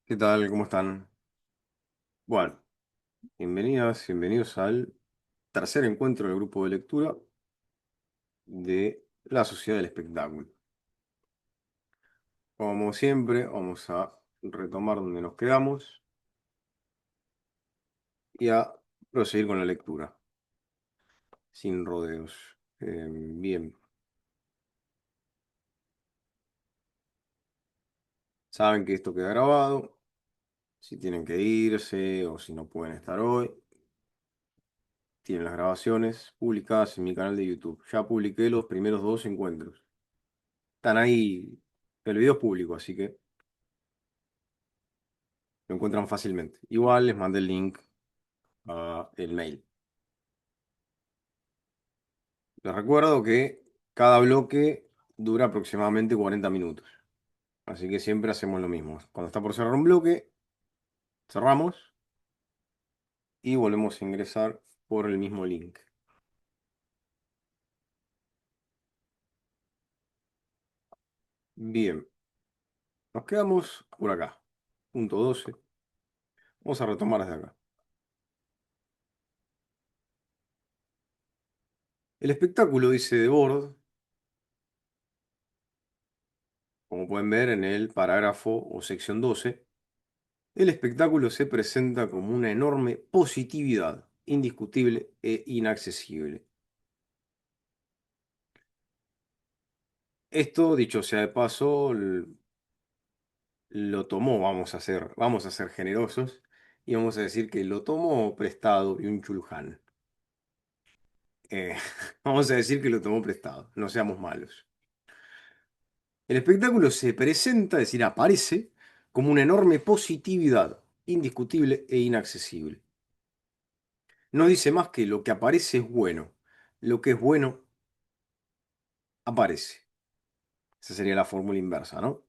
¿Qué tal? ¿Cómo están? Bueno, bienvenidas, bienvenidos al tercer encuentro del grupo de lectura de la Sociedad del Espectáculo. Como siempre, vamos a retomar donde nos quedamos y a proseguir con la lectura, sin rodeos. Bien, saben que esto queda grabado, si tienen que irse o si no pueden estar hoy, tienen las grabaciones publicadas en mi canal de YouTube. Ya publiqué los primeros dos encuentros. Están ahí, el video es público, así que lo encuentran fácilmente. Igual les mandé el link a el mail. Les recuerdo que cada bloque dura aproximadamente 40 minutos. Así que siempre hacemos lo mismo. Cuando está por cerrar un bloque, cerramos y volvemos a ingresar por el mismo link. Bien, nos quedamos por acá. Punto 12. Vamos a retomar desde acá. El espectáculo, dice Debord, como pueden ver en el parágrafo o sección 12. El espectáculo se presenta como una enorme positividad, indiscutible e inaccesible. Esto, dicho sea de paso, lo tomó, vamos a ser generosos, y vamos a decir que lo tomó prestado de un chuluján. Eh, vamos a decir que lo tomó prestado, no seamos malos. El espectáculo se presenta, es decir, aparece como una enorme positividad, indiscutible e inaccesible. No dice más que lo que aparece es bueno, lo que es bueno aparece. Esa sería la fórmula inversa, ¿no?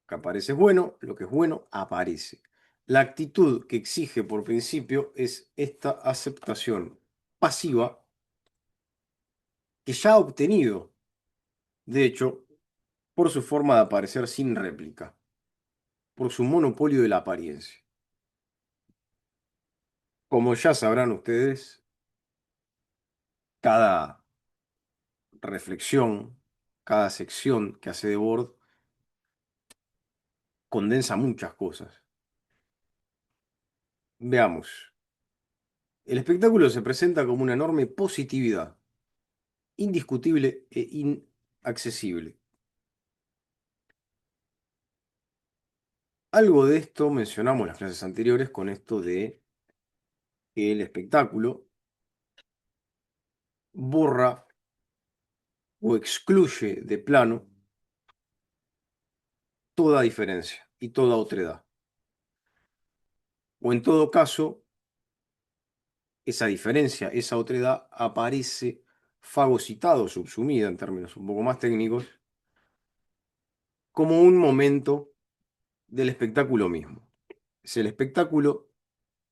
Lo que aparece es bueno, lo que es bueno aparece. La actitud que exige por principio es esta aceptación pasiva que ya ha obtenido, de hecho, por su forma de aparecer sin réplica, por su monopolio de la apariencia. Como ya sabrán ustedes, cada reflexión, cada sección que hace Debord condensa muchas cosas. Veamos. El espectáculo se presenta como una enorme positividad, indiscutible e inaccesible. Algo de esto mencionamos en las clases anteriores con esto de que el espectáculo borra o excluye de plano toda diferencia y toda otredad. O en todo caso, esa diferencia, esa otredad aparece fagocitada o subsumida en términos un poco más técnicos como un momento del espectáculo mismo. Es el espectáculo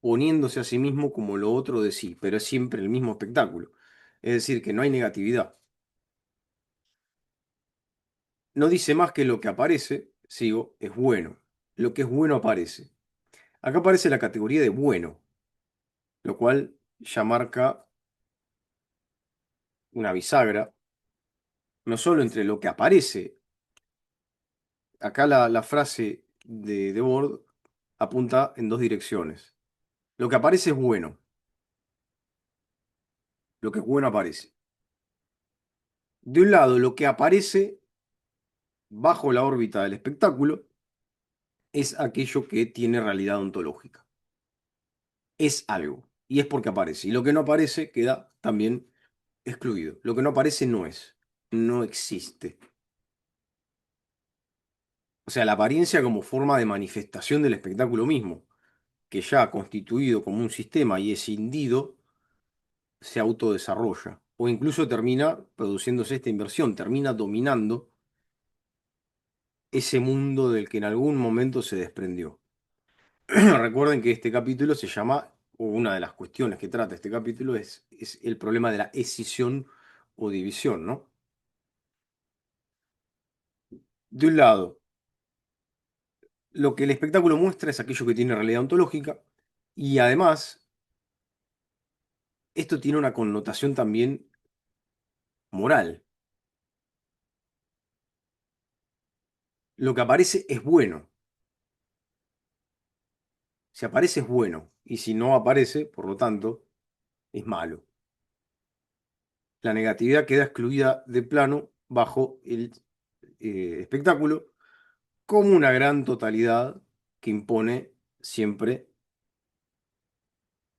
poniéndose a sí mismo como lo otro de sí, pero es siempre el mismo espectáculo. Es decir, que no hay negatividad. No dice más que lo que aparece, sigo, es bueno. Lo que es bueno aparece. Acá aparece la categoría de bueno, lo cual ya marca una bisagra, no solo entre lo que aparece, acá la frase de Debord apunta en dos direcciones. Lo que aparece es bueno, lo que es bueno aparece. De un lado, lo que aparece bajo la órbita del espectáculo es aquello que tiene realidad ontológica. Es algo, y es porque aparece. Y lo que no aparece queda también excluido. Lo que no aparece no es, no existe. O sea, la apariencia como forma de manifestación del espectáculo mismo, que ya constituido como un sistema y escindido, se autodesarrolla. O incluso termina produciéndose esta inversión, termina dominando ese mundo del que en algún momento se desprendió. Recuerden que este capítulo se llama, o una de las cuestiones que trata este capítulo es el problema de la escisión o división, ¿no? De un lado, lo que el espectáculo muestra es aquello que tiene realidad ontológica y además esto tiene una connotación también moral. Lo que aparece es bueno. Si aparece es bueno y si no aparece, por lo tanto, es malo. La negatividad queda excluida de plano bajo el espectáculo como una gran totalidad que impone siempre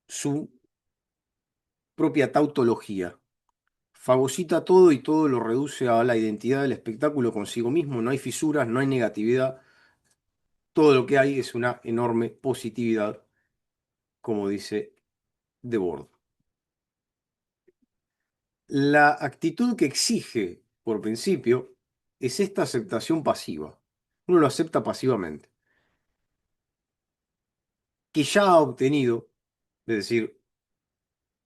su propia tautología. Fagocita todo y todo lo reduce a la identidad del espectáculo consigo mismo. No hay fisuras, no hay negatividad. Todo lo que hay es una enorme positividad, como dice Debord. La actitud que exige, por principio, es esta aceptación pasiva. Uno lo acepta pasivamente, que ya ha obtenido, es decir,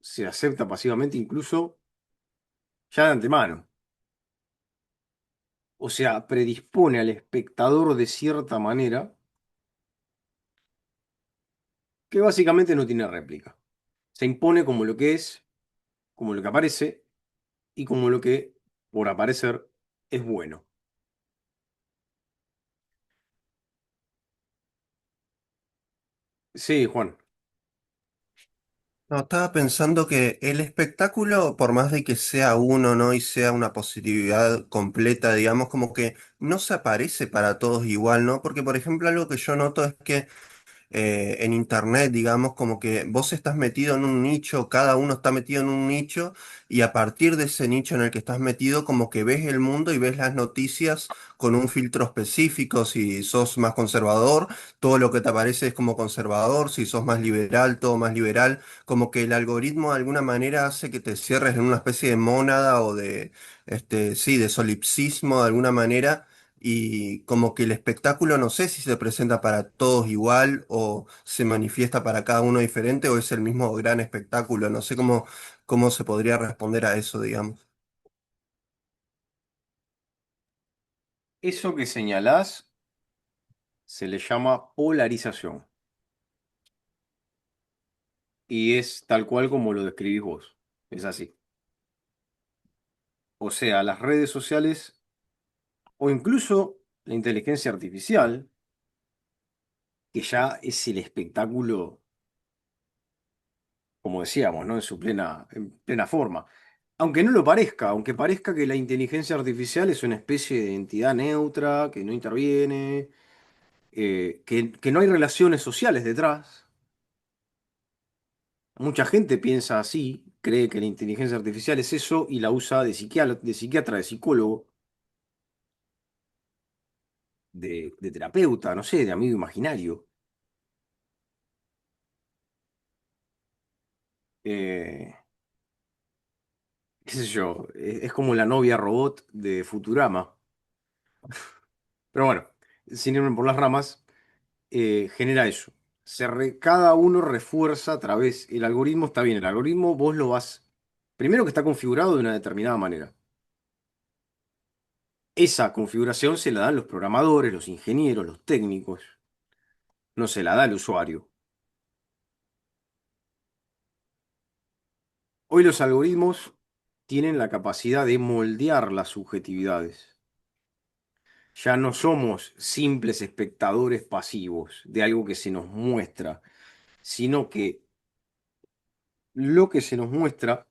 se acepta pasivamente incluso ya de antemano. O sea, predispone al espectador de cierta manera que básicamente no tiene réplica. Se impone como lo que es, como lo que aparece y como lo que, por aparecer, es bueno. Sí, Juan. No, estaba pensando que el espectáculo, por más de que sea uno, ¿no? Y sea una positividad completa, digamos, como que no se aparece para todos igual, ¿no? Porque, por ejemplo, algo que yo noto es que en internet, digamos, como que vos estás metido en un nicho, cada uno está metido en un nicho, y a partir de ese nicho en el que estás metido, como que ves el mundo y ves las noticias con un filtro específico. Si sos más conservador, todo lo que te aparece es como conservador; si sos más liberal, todo más liberal. Como que el algoritmo de alguna manera hace que te cierres en una especie de mónada o de, sí, de solipsismo de alguna manera, y como que el espectáculo no sé si se presenta para todos igual o se manifiesta para cada uno diferente o es el mismo gran espectáculo. No sé cómo se podría responder a eso, digamos. Eso que señalás se le llama polarización y es tal cual como lo describís vos. Es así. O sea, las redes sociales o incluso la inteligencia artificial, que ya es el espectáculo, como decíamos, ¿no? En plena forma. Aunque no lo parezca, aunque parezca que la inteligencia artificial es una especie de entidad neutra, que no interviene, que no hay relaciones sociales detrás. Mucha gente piensa así, cree que la inteligencia artificial es eso y la usa de psiquiatra, de psicólogo, de terapeuta, no sé, de amigo imaginario. Eh, qué sé yo, es como la novia robot de Futurama. Pero bueno, sin irme por las ramas, genera eso. Cada uno refuerza a través, el algoritmo está bien, el algoritmo vos lo vas, primero que está configurado de una determinada manera. Esa configuración se la dan los programadores, los ingenieros, los técnicos, no se la da el usuario. Hoy los algoritmos tienen la capacidad de moldear las subjetividades. Ya no somos simples espectadores pasivos de algo que se nos muestra, sino que lo que se nos muestra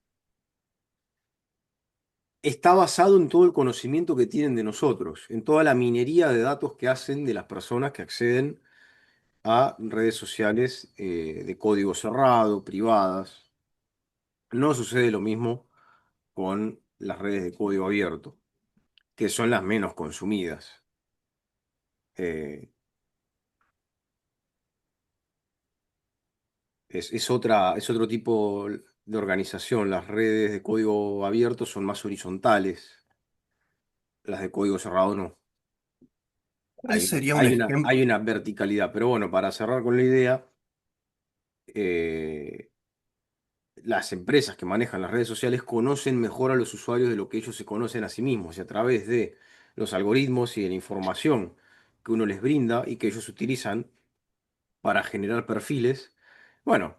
está basado en todo el conocimiento que tienen de nosotros, en toda la minería de datos que hacen de las personas que acceden a redes sociales de código cerrado, privadas. No sucede lo mismo con las redes de código abierto, que son las menos consumidas. Eh, es otro tipo de organización. Las redes de código abierto son más horizontales, las de código cerrado no. ¿Cuál sería un Hay ejemplo? una verticalidad, pero bueno, para cerrar con la idea, eh, las empresas que manejan las redes sociales conocen mejor a los usuarios de lo que ellos se conocen a sí mismos y a través de los algoritmos y de la información que uno les brinda y que ellos utilizan para generar perfiles, bueno,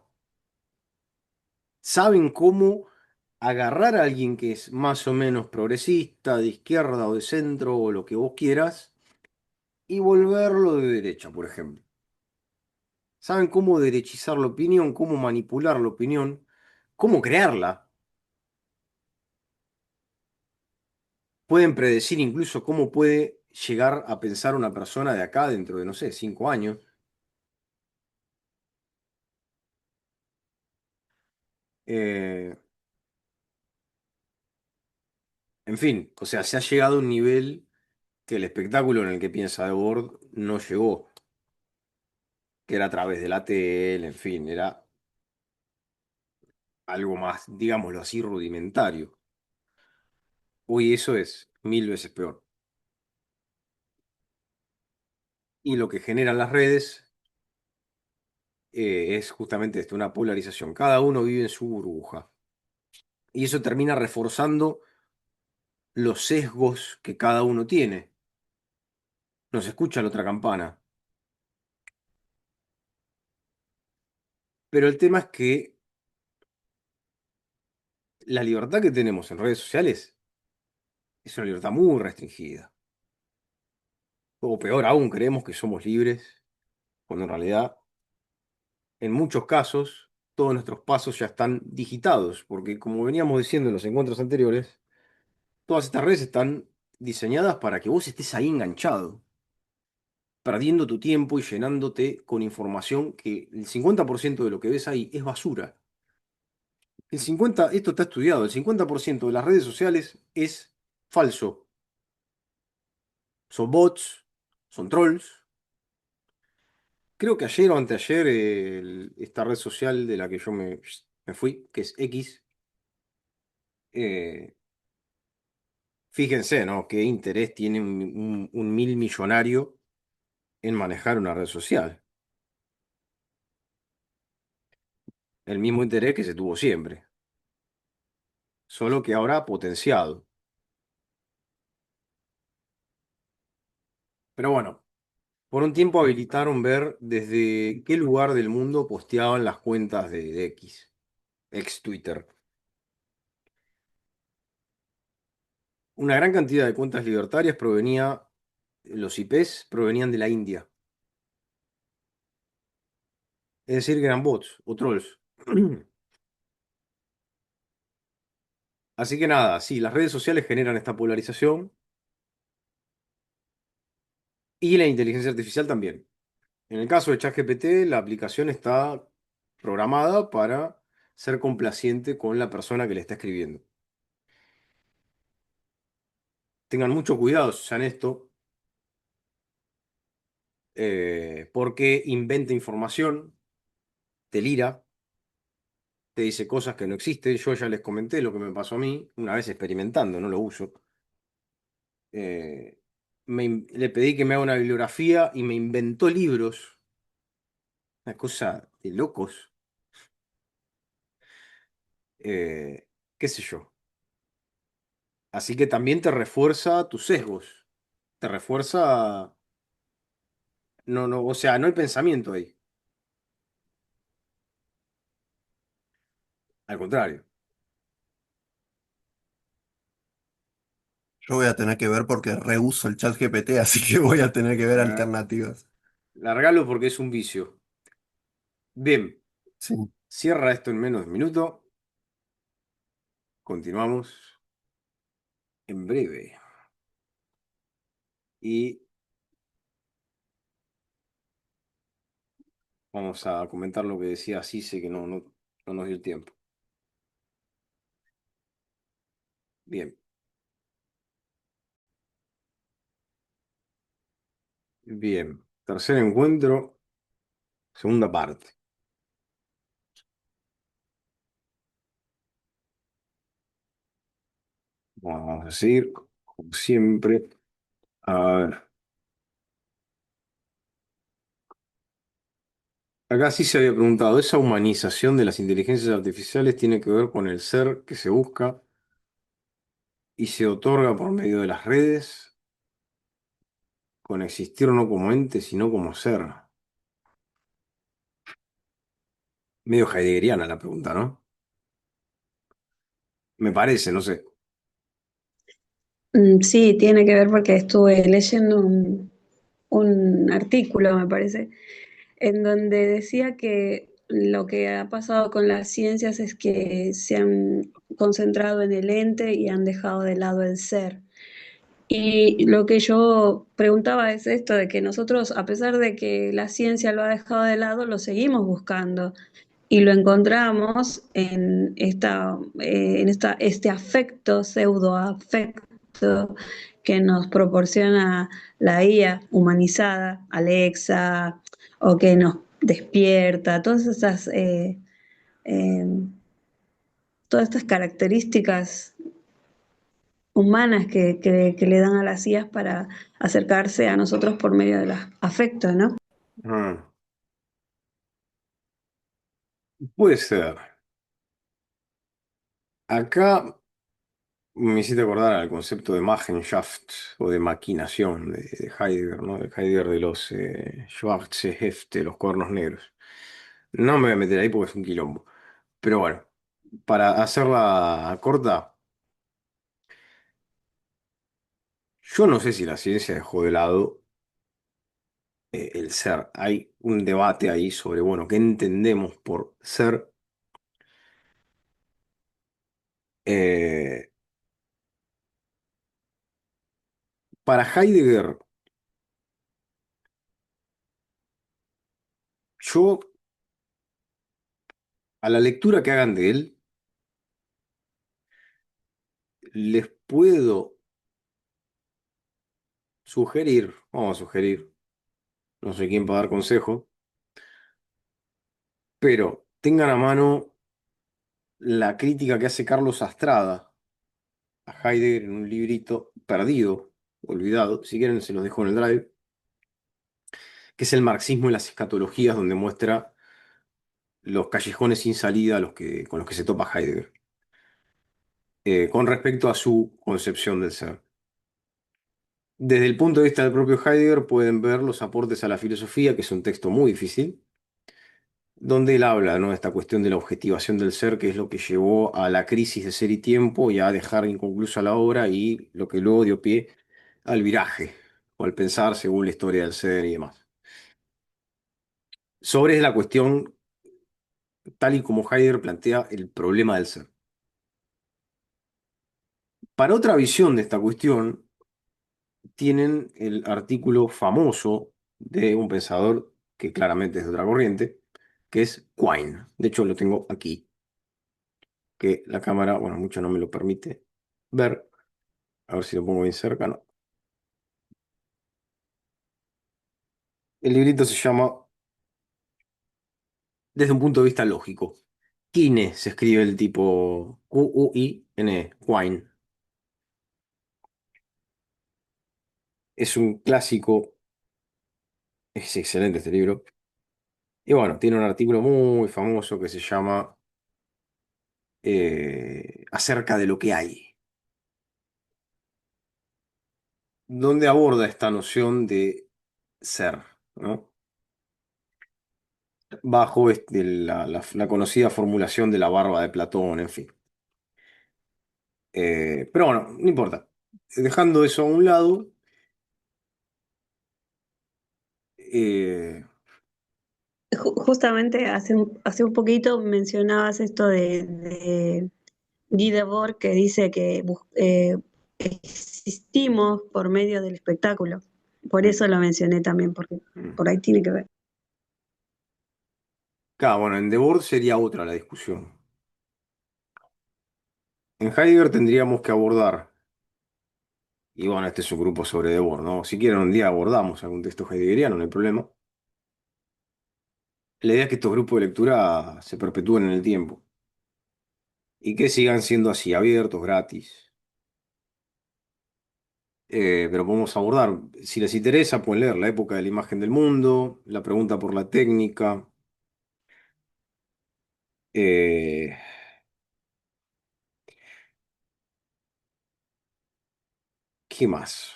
saben cómo agarrar a alguien que es más o menos progresista, de izquierda o de centro o lo que vos quieras, y volverlo de derecha, por ejemplo. Saben cómo derechizar la opinión, cómo manipular la opinión, cómo crearla. Pueden predecir incluso cómo puede llegar a pensar una persona de acá dentro de, no sé, 5 años. Eh, en fin, o sea, se ha llegado a un nivel que el espectáculo en el que piensa The Board no llegó, que era a través de la tele, en fin, era algo más, digámoslo así, rudimentario. Hoy eso es 1000 veces peor. Y lo que generan las redes es justamente esto, una polarización. Cada uno vive en su burbuja. Y eso termina reforzando los sesgos que cada uno tiene. No se escucha la otra campana. Pero el tema es que la libertad que tenemos en redes sociales es una libertad muy restringida. O peor aún, creemos que somos libres, cuando en realidad, en muchos casos, todos nuestros pasos ya están digitados, porque como veníamos diciendo en los encuentros anteriores, todas estas redes están diseñadas para que vos estés ahí enganchado, perdiendo tu tiempo y llenándote con información que el 50% de lo que ves ahí es basura. Esto está estudiado, el 50% de las redes sociales es falso. Son bots, son trolls. Creo que ayer o anteayer esta red social de la que yo me fui, que es X, eh, fíjense, ¿no? Qué interés tiene un mil millonario en manejar una red social. El mismo interés que se tuvo siempre, solo que ahora potenciado. Pero bueno, por un tiempo habilitaron ver desde qué lugar del mundo posteaban las cuentas de X, ex Twitter. Una gran cantidad de cuentas libertarias los IPs provenían de la India. Es decir, que eran bots o trolls. Así que nada, sí, las redes sociales generan esta polarización y la inteligencia artificial también. En el caso de ChatGPT, la aplicación está programada para ser complaciente con la persona que le está escribiendo. Tengan mucho cuidado si usan esto, porque inventa información, delira, te dice cosas que no existen. Yo ya les comenté lo que me pasó a mí, una vez experimentando, no lo uso. Eh, le pedí que me haga una bibliografía y me inventó libros, una cosa de locos. Qué sé yo. Así que también te refuerza tus sesgos, te refuerza, no, no, o sea, no hay pensamiento ahí, al contrario. Yo voy a tener que ver porque reuso el chat GPT, así que voy a tener que ver Ah, alternativas. largalo porque es un vicio. Bien, Sí. cierra esto en menos de un minuto, continuamos en breve y vamos a comentar lo que decía Cise que no nos dio el tiempo. Bien, bien, tercer encuentro, segunda parte. Vamos a seguir, como siempre. A ver, acá sí se había preguntado, ¿esa humanización de las inteligencias artificiales tiene que ver con el ser que se busca y se otorga por medio de las redes? con existir no como ente, sino como ser. Medio heideggeriana la pregunta, ¿no? Me parece, no sé. Sí, tiene que ver porque estuve leyendo un artículo, me parece, en donde decía que lo que ha pasado con las ciencias es que se han concentrado en el ente y han dejado de lado el ser. Y lo que yo preguntaba es esto, de que nosotros, a pesar de que la ciencia lo ha dejado de lado, lo seguimos buscando y lo encontramos este afecto, pseudoafecto que nos proporciona la IA humanizada, Alexa, o que nos despierta, eh, todas estas características humanas que le dan a las IAs para acercarse a nosotros por medio del afecto, ¿no? Ah, puede ser. Acá me hiciste acordar al concepto de Machenschaft o de maquinación de Heidegger, ¿no? De Heidegger de los Schwarze Hefte, los cuernos negros. No me voy a meter ahí porque es un quilombo. Pero bueno, para hacerla corta, yo no sé si la ciencia dejó de lado el ser. Hay un debate ahí sobre, bueno, qué entendemos por ser. Eh, para Heidegger, yo, a la lectura que hagan de él, les puedo sugerir, vamos a sugerir, no sé quién para dar consejo, pero tengan a mano la crítica que hace Carlos Astrada a Heidegger en un librito perdido, olvidado, si quieren se los dejo en el drive, que es el marxismo y las escatologías, donde muestra los callejones sin salida con los que se topa Heidegger, con respecto a su concepción del ser. Desde el punto de vista del propio Heidegger pueden ver los aportes a la filosofía, que es un texto muy difícil, donde él habla, ¿no?, de esta cuestión de la objetivación del ser, que es lo que llevó a la crisis de ser y tiempo y a dejar inconclusa la obra y lo que luego dio pie al viraje o al pensar según la historia del ser y demás. Sobre la cuestión tal y como Heidegger plantea el problema del ser. Para otra visión de esta cuestión, tienen el artículo famoso de un pensador que claramente es de otra corriente, que es Quine. De hecho, lo tengo aquí, que la cámara, bueno, mucho no me lo permite ver. A ver si lo pongo bien cerca, no. El librito se llama Desde un punto de vista lógico. Quine se escribe el tipo Quine, Quine. Es un clásico, es excelente este libro. Y bueno, tiene un artículo muy famoso que se llama Acerca de lo que hay, donde aborda esta noción de ser, ¿no? Bajo la conocida formulación de la barba de Platón, en fin. Pero bueno, no importa. Dejando eso a un lado, eh, Justamente hace un poquito mencionabas esto de Guy Debord que dice que existimos por medio del espectáculo. Por mm, eso lo mencioné también, porque mm. por ahí tiene que ver. Claro, bueno, en Debord sería otra la discusión. En Heidegger tendríamos que abordar, y bueno, este es un grupo sobre Debord, ¿no? Si quieren un día abordamos algún texto heideggeriano, no hay problema. La idea es que estos grupos de lectura se perpetúen en el tiempo y que sigan siendo así, abiertos, gratis. Pero podemos abordar, si les interesa, pueden leer La época de la imagen del mundo, La pregunta por la técnica. eh, ¿Qué más?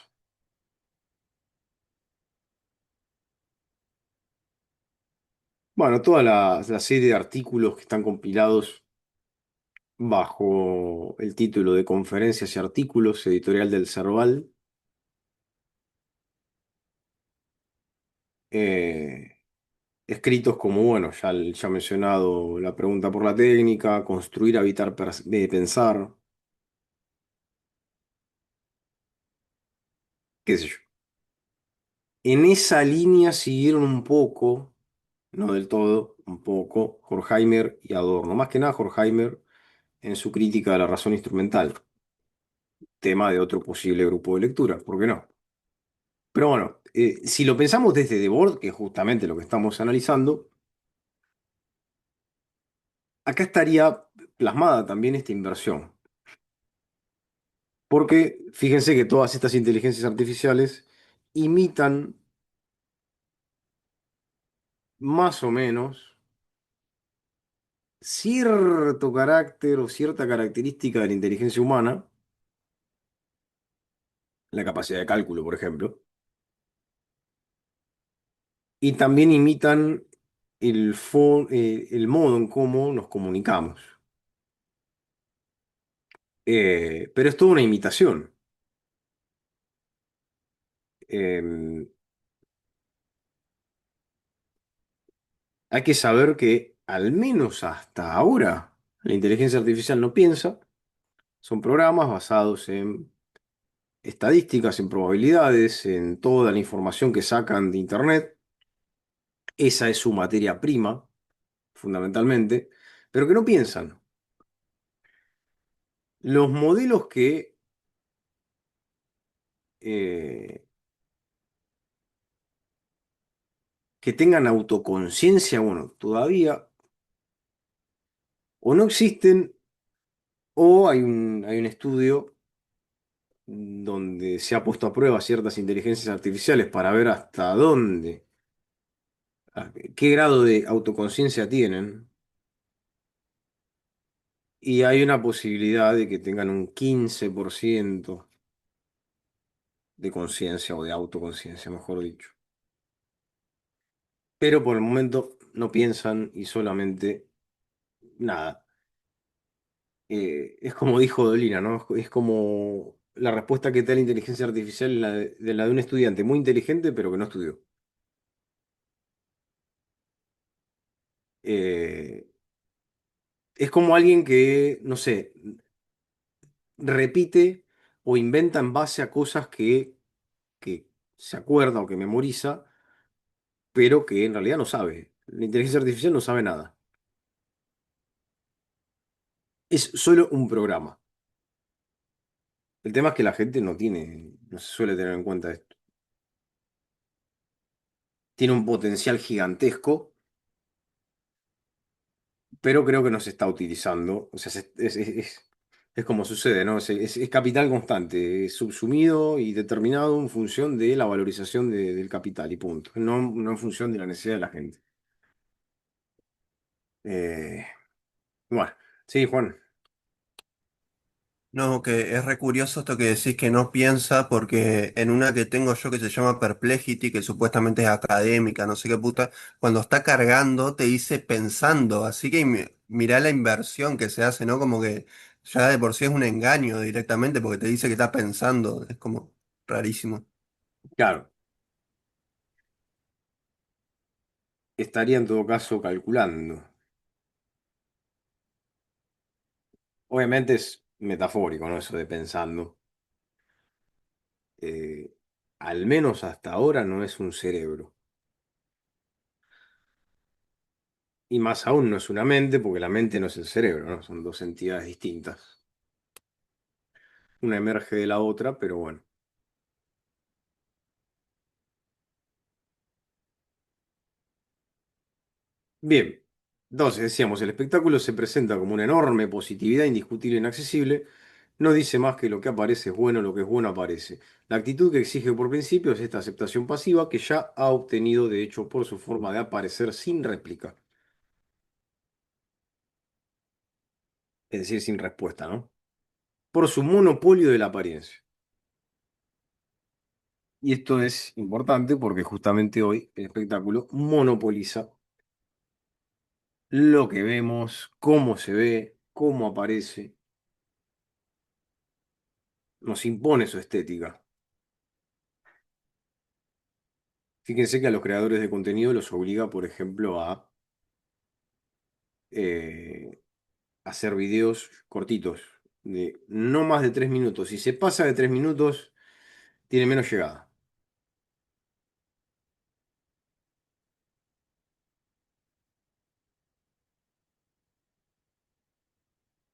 Bueno, toda la serie de artículos que están compilados bajo el título de Conferencias y Artículos, editorial del Cerval, eh, escritos como, bueno, ya mencionado la pregunta por la técnica, construir, habitar, pensar, qué sé yo. En esa línea siguieron un poco, no del todo, un poco, Horkheimer y Adorno. Más que nada Horkheimer en su crítica de la razón instrumental, tema de otro posible grupo de lectura, ¿por qué no? Pero bueno, si lo pensamos desde Debord, que es justamente lo que estamos analizando, acá estaría plasmada también esta inversión. Porque fíjense que todas estas inteligencias artificiales imitan más o menos cierto carácter o cierta característica de la inteligencia humana, la capacidad de cálculo, por ejemplo, y también imitan el modo en cómo nos comunicamos. Pero es toda una imitación. Eh, Hay que saber que, al menos hasta ahora, la inteligencia artificial no piensa, son programas basados en estadísticas, en probabilidades, en toda la información que sacan de Internet. Esa es su materia prima, fundamentalmente, pero que no piensan. Los modelos eh, que tengan autoconciencia, bueno, todavía o no existen o hay un estudio donde se ha puesto a prueba ciertas inteligencias artificiales para ver hasta dónde, qué grado de autoconciencia tienen. Y hay una posibilidad de que tengan un 15% de conciencia o de autoconciencia, mejor dicho. Pero por el momento no piensan y solamente nada. Es como dijo Dolina, ¿no? Es como la respuesta que te da la inteligencia artificial, la de un estudiante muy inteligente, pero que no estudió. Eh, es como alguien que, no sé, repite o inventa en base a cosas que se acuerda o que memoriza, pero que en realidad no sabe. La inteligencia artificial no sabe nada. Es solo un programa. El tema es que la gente no se suele tener en cuenta esto. Tiene un potencial gigantesco, pero creo que no se está utilizando. O sea, es como sucede, ¿no? Es capital constante, es subsumido y determinado en función de la valorización del capital y punto. No en función de la necesidad de la gente. Eh, bueno, sí, Juan. No, que es re curioso esto que decís que no piensa, porque en una que tengo yo que se llama Perplexity, que supuestamente es académica, no sé qué puta, cuando está cargando te dice pensando, así que mirá la inversión que se hace, ¿no? Como que ya de por sí es un engaño directamente, porque te dice que está pensando, es como rarísimo. Claro, estaría en todo caso calculando. Obviamente es metafórico, ¿no? Eso de pensando. Eh, Al menos hasta ahora no es un cerebro. Y más aún no es una mente, porque la mente no es el cerebro, ¿no? Son dos entidades distintas. Una emerge de la otra, pero bueno. Bien. Entonces, decíamos, el espectáculo se presenta como una enorme positividad indiscutible e inaccesible. No dice más que lo que aparece es bueno, lo que es bueno aparece. La actitud que exige por principio es esta aceptación pasiva que ya ha obtenido, de hecho, por su forma de aparecer sin réplica, es decir, sin respuesta, ¿no? Por su monopolio de la apariencia. Y esto es importante porque justamente hoy el espectáculo monopoliza lo que vemos, cómo se ve, cómo aparece, nos impone su estética. Fíjense que a los creadores de contenido los obliga, por ejemplo, a eh, hacer videos cortitos, de no más de 3 minutos. Si se pasa de 3 minutos, tiene menos llegada.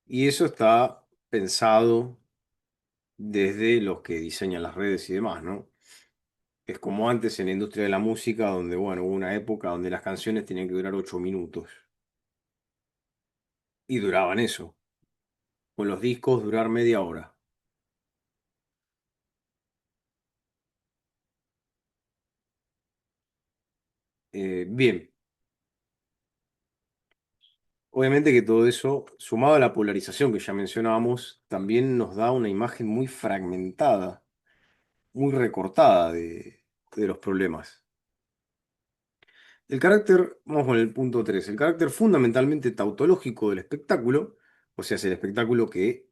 Y eso está pensado desde los que diseñan las redes y demás, ¿no? Es como antes en la industria de la música, donde, bueno, hubo una época donde las canciones tenían que durar 8 minutos. Y duraban eso. Con los discos durar media hora. Bien, obviamente que todo eso, sumado a la polarización que ya mencionábamos, también nos da una imagen muy fragmentada, muy recortada de los problemas. El carácter, vamos con el punto 3, el carácter fundamentalmente tautológico del espectáculo, o sea, es el espectáculo que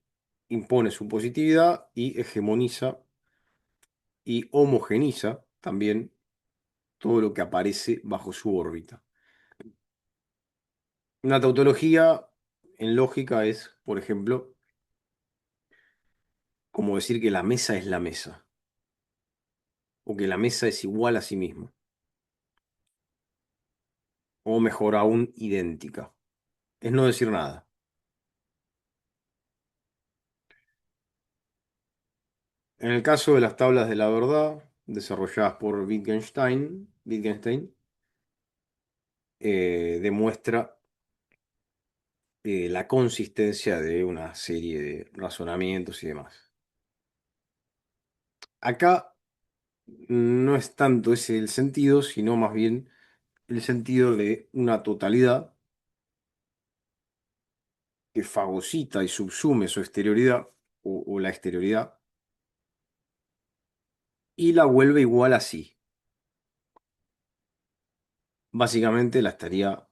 impone su positividad y hegemoniza y homogeniza también todo lo que aparece bajo su órbita. Una tautología en lógica es, por ejemplo, como decir que la mesa es la mesa, o que la mesa es igual a sí misma, o mejor aún, idéntica. Es no decir nada. En el caso de las tablas de la verdad, desarrolladas por Wittgenstein, demuestra la consistencia de una serie de razonamientos y demás. Acá no es tanto ese el sentido, sino más bien el sentido de una totalidad que fagocita y subsume su exterioridad o la exterioridad y la vuelve igual a sí. Básicamente la estaría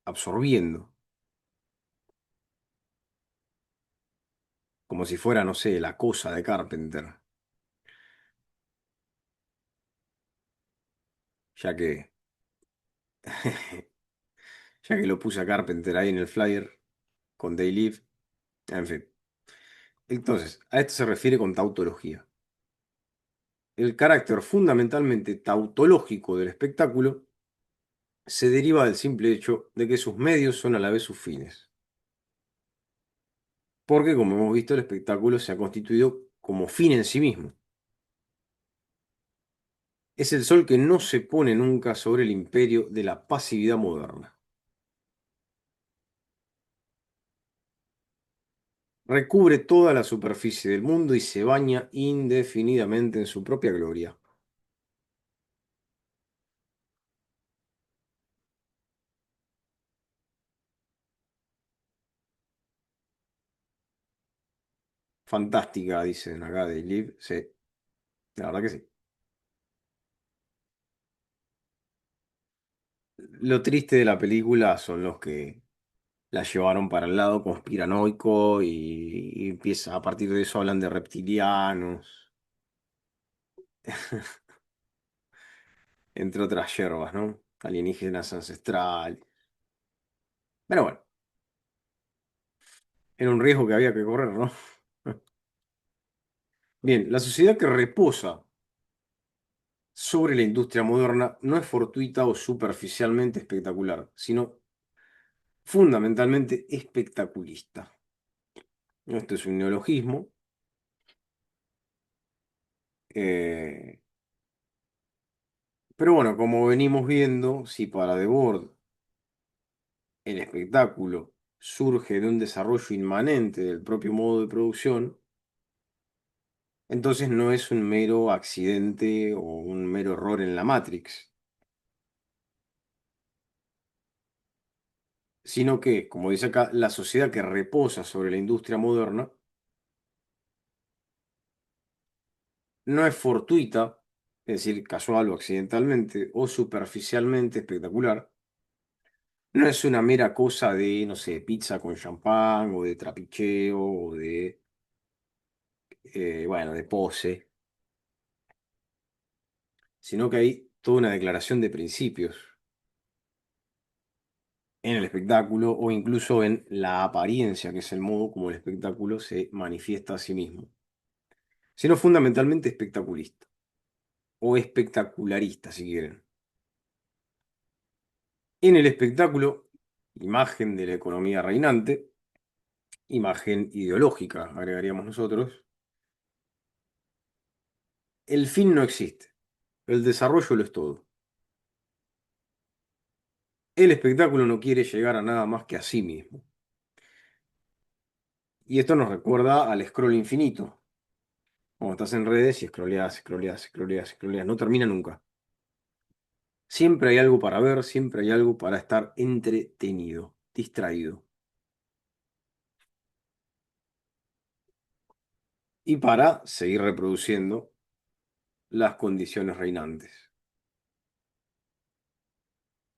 absorbiendo, como si fuera, no sé, la cosa de Carpenter, ya que, ya que lo puse a Carpenter ahí en el flyer con They Live, en fin. Entonces, a esto se refiere con tautología. El carácter fundamentalmente tautológico del espectáculo se deriva del simple hecho de que sus medios son a la vez sus fines. Porque, como hemos visto, el espectáculo se ha constituido como fin en sí mismo. Es el sol que no se pone nunca sobre el imperio de la pasividad moderna. Recubre toda la superficie del mundo y se baña indefinidamente en su propia gloria. Fantástica, dicen acá de Liv. Sí, la verdad que sí. Lo triste de la película son los que la llevaron para el lado conspiranoico y empieza, a partir de eso hablan de reptilianos, entre otras hierbas, ¿no? Alienígenas ancestrales. Pero bueno, era un riesgo que había que correr, ¿no? Bien, la sociedad que reposa sobre la industria moderna no es fortuita o superficialmente espectacular, sino fundamentalmente espectaculista. Esto es un neologismo, eh, pero bueno, como venimos viendo, si para Debord el espectáculo surge de un desarrollo inmanente del propio modo de producción, entonces no es un mero accidente o un mero error en la Matrix, sino que, como dice acá, la sociedad que reposa sobre la industria moderna no es fortuita, es decir, casual o accidentalmente, o superficialmente espectacular, No es una mera cosa de, no sé, pizza con champán o de trapicheo o de, bueno, de pose, sino que hay toda una declaración de principios en el espectáculo o incluso en la apariencia, que es el modo como el espectáculo se manifiesta a sí mismo, sino fundamentalmente espectaculista o espectacularista, si quieren. En el espectáculo, imagen de la economía reinante, imagen ideológica, agregaríamos nosotros, el fin no existe, el desarrollo lo es todo. El espectáculo no quiere llegar a nada más que a sí mismo. Y esto nos recuerda al scroll infinito. Cuando estás en redes y scrolleas, scrolleas, scrolleas, scrolleas, no termina nunca. Siempre hay algo para ver, siempre hay algo para estar entretenido, distraído. Y para seguir reproduciendo las condiciones reinantes.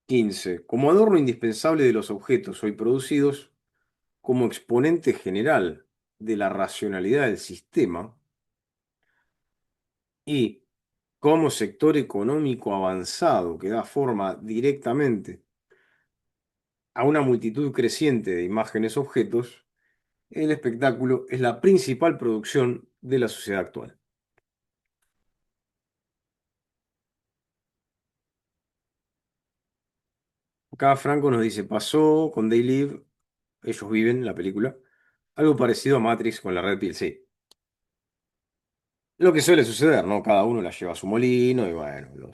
15. Como adorno indispensable de los objetos hoy producidos, como exponente general de la racionalidad del sistema y como sector económico avanzado que da forma directamente a una multitud creciente de imágenes objetos, el espectáculo es la principal producción de la sociedad actual. Acá Franco nos dice, pasó con They Live, ellos viven, la película, algo parecido a Matrix con la Red Pill, sí. Lo que suele suceder, ¿no? Cada uno la lleva a su molino y bueno,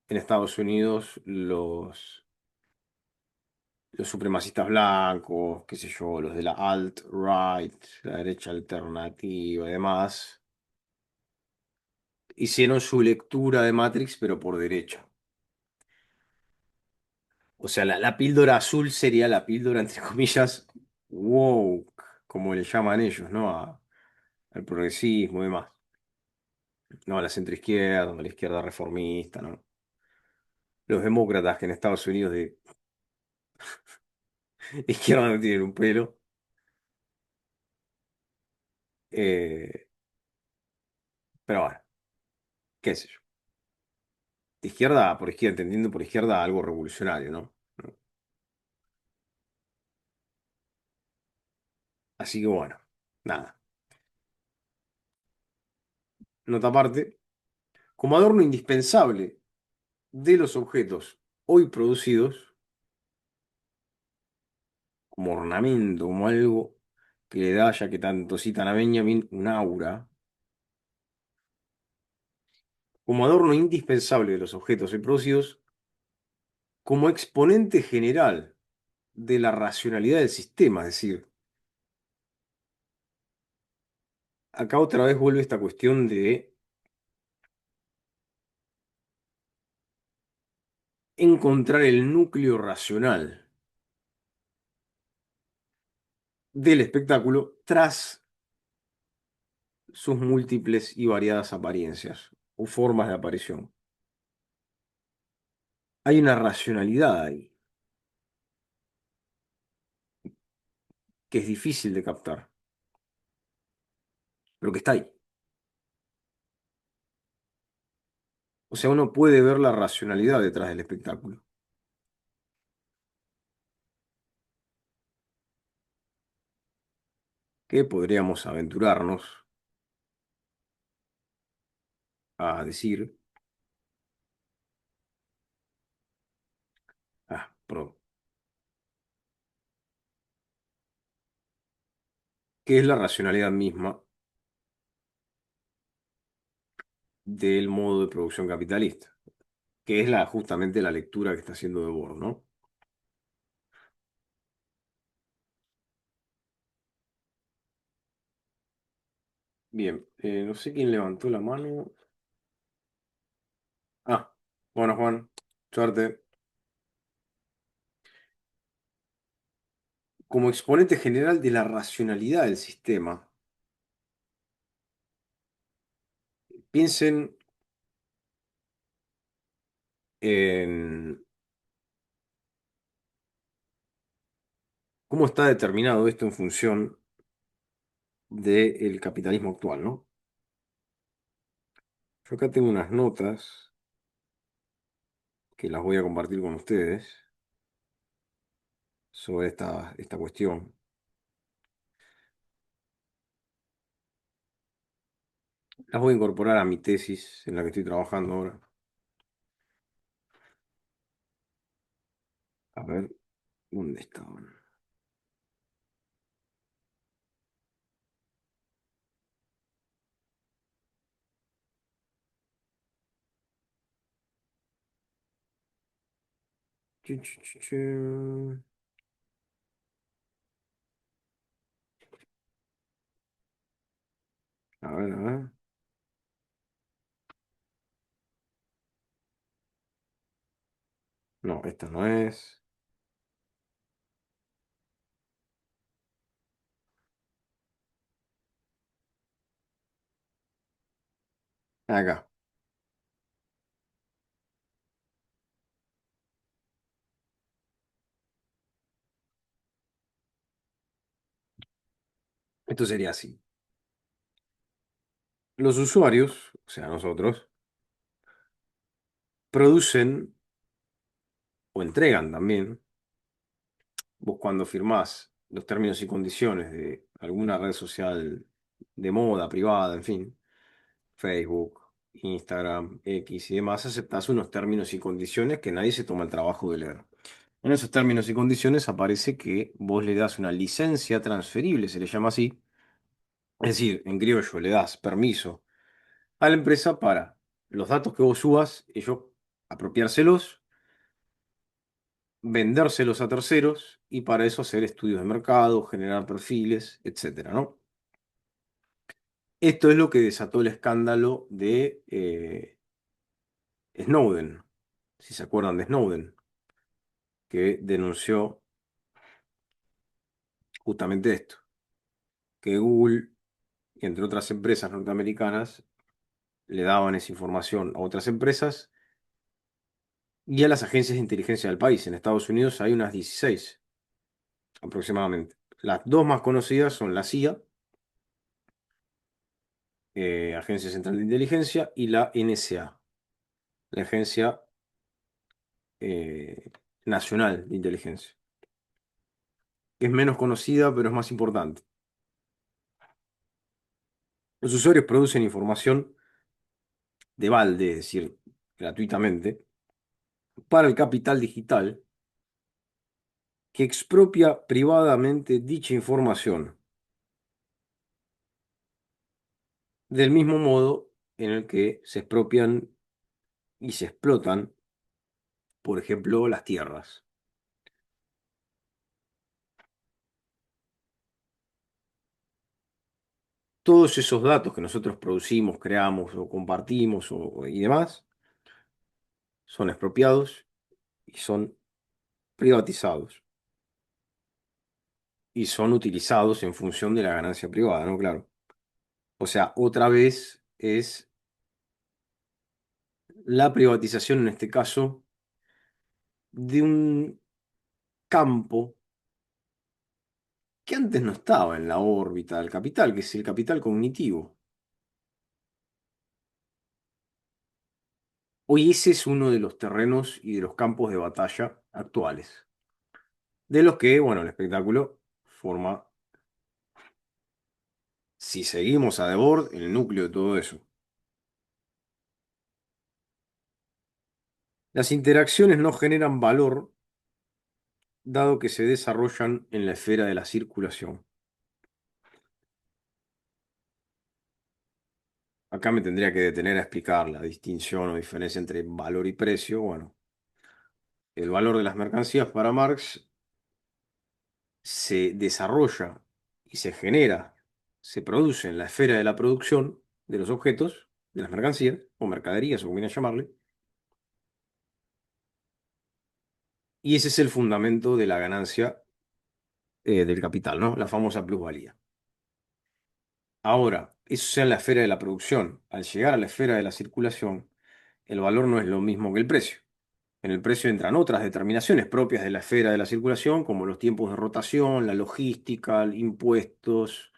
en Estados Unidos los supremacistas blancos, qué sé yo, los de la alt-right, la derecha alternativa y demás, hicieron su lectura de Matrix, pero por derecha. O sea, la píldora azul sería la píldora, entre comillas, woke, como le llaman ellos, ¿no? Al progresismo y demás. No, a la centroizquierda, a la izquierda reformista, ¿no? Los demócratas que en Estados Unidos de izquierda no tienen un pelo. eh, pero bueno, qué sé yo. De izquierda, por izquierda, entendiendo por izquierda algo revolucionario, ¿no? Así que bueno, nada. Nota aparte, como adorno indispensable de los objetos hoy producidos, como ornamento, como algo que le da, ya que tanto citan a Benjamin, un aura, como adorno indispensable de los objetos hoy producidos, como exponente general de la racionalidad del sistema, es decir, acá otra vez vuelve esta cuestión de encontrar el núcleo racional del espectáculo tras sus múltiples y variadas apariencias o formas de aparición. Hay una racionalidad ahí que es difícil de captar, pero que está ahí. O sea, uno puede ver la racionalidad detrás del espectáculo. Que podríamos aventurarnos a decir, perdón, que es la racionalidad misma del modo de producción capitalista, que es justamente la lectura que está haciendo Debord, ¿no? Bien, no sé quién levantó la mano. Ah, bueno, Juan, suerte. Como exponente general de la racionalidad del sistema, piensen en cómo está determinado esto en función del capitalismo actual, ¿no? Yo acá tengo unas notas que las voy a compartir con ustedes sobre esta cuestión. Las voy a incorporar a mi tesis en la que estoy trabajando ahora. A ver, ¿dónde estaban? Chu, chu, chu, chu. A ver, a ver. No, esta no es. Acá. Esto sería así. Los usuarios, o sea, nosotros, producen o entregan también. Vos cuando firmás los términos y condiciones de alguna red social de moda, privada, en fin, Facebook, Instagram, X y demás, aceptás unos términos y condiciones que nadie se toma el trabajo de leer. En esos términos y condiciones aparece que vos le das una licencia transferible, se le llama así. Es decir, en criollo le das permiso a la empresa para los datos que vos subas, ellos apropiárselos, vendérselos a terceros y para eso hacer estudios de mercado, generar perfiles, etcétera, ¿no? Esto es lo que desató el escándalo de Snowden, si se acuerdan de Snowden, que denunció justamente esto, que Google y entre otras empresas norteamericanas le daban esa información a otras empresas y a las agencias de inteligencia del país. En Estados Unidos hay unas 16 aproximadamente. Las dos más conocidas son la CIA, Agencia Central de Inteligencia, y la NSA, la Agencia eh, Nacional de Inteligencia, que es menos conocida, pero es más importante. Los usuarios producen información de balde, es decir, gratuitamente, para el capital digital que expropia privadamente dicha información, del mismo modo en el que se expropian y se explotan, por ejemplo, las tierras. Todos esos datos que nosotros producimos, creamos o compartimos y demás son expropiados y son privatizados y son utilizados en función de la ganancia privada, ¿no? Claro. O sea, otra vez es la privatización, en este caso, de un campo que antes no estaba en la órbita del capital, que es el capital cognitivo. Hoy ese es uno de los terrenos y de los campos de batalla actuales, de los que, bueno, el espectáculo forma, si seguimos a Debord, el núcleo de todo eso. Las interacciones no generan valor, dado que se desarrollan en la esfera de la circulación. Acá me tendría que detener a explicar la distinción o diferencia entre valor y precio. Bueno, el valor de las mercancías para Marx se desarrolla y se genera, se produce en la esfera de la producción de los objetos, de las mercancías o mercaderías, o como quieran llamarle, y ese es el fundamento de la ganancia del capital, ¿no? La famosa plusvalía. Ahora, eso sea en la esfera de la producción. Al llegar a la esfera de la circulación, el valor no es lo mismo que el precio. En el precio entran otras determinaciones propias de la esfera de la circulación, como los tiempos de rotación, la logística, impuestos,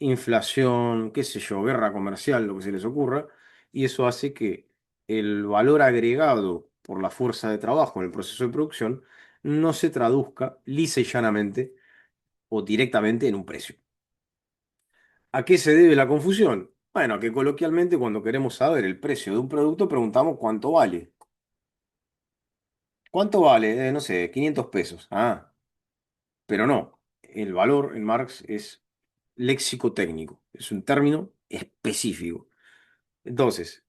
inflación, qué sé yo, guerra comercial, lo que se les ocurra, y eso hace que el valor agregado por la fuerza de trabajo en el proceso de producción no se traduzca lisa y llanamente o directamente en un precio. ¿A qué se debe la confusión? Bueno, que coloquialmente cuando queremos saber el precio de un producto preguntamos cuánto vale. ¿Cuánto vale? No sé, 500 pesos. Ah, pero no. El valor en Marx es léxico técnico, es un término específico. Entonces,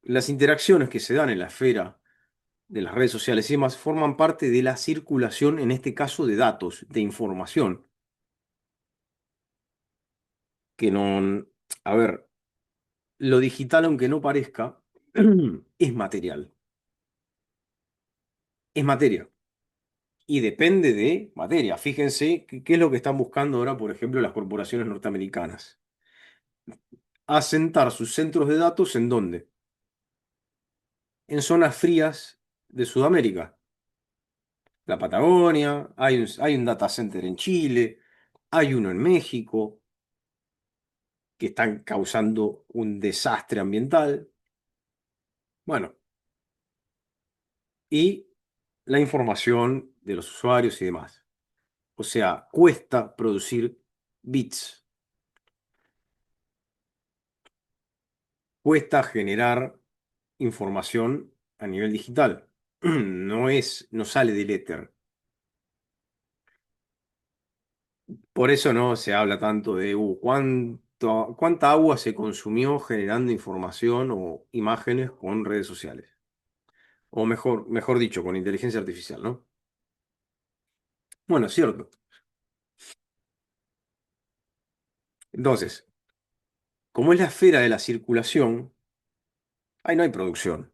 las interacciones que se dan en la esfera de las redes sociales y demás forman parte de la circulación, en este caso, de datos, de información, que no... A ver, lo digital, aunque no parezca, es material. Es materia. Y depende de materia. Fíjense qué es lo que están buscando ahora, por ejemplo, las corporaciones norteamericanas. Asentar sus centros de datos ¿en dónde? En zonas frías de Sudamérica. La Patagonia, hay un data center en Chile, hay uno en México, que están causando un desastre ambiental. Bueno, y la información de los usuarios y demás. O sea, cuesta producir bits, cuesta generar información a nivel digital. No sale del éter. Por eso no se habla tanto de cuánta agua se consumió generando información o imágenes con redes sociales. O mejor dicho, con inteligencia artificial, ¿no? Bueno, es cierto. Entonces, como es la esfera de la circulación, ahí no hay producción.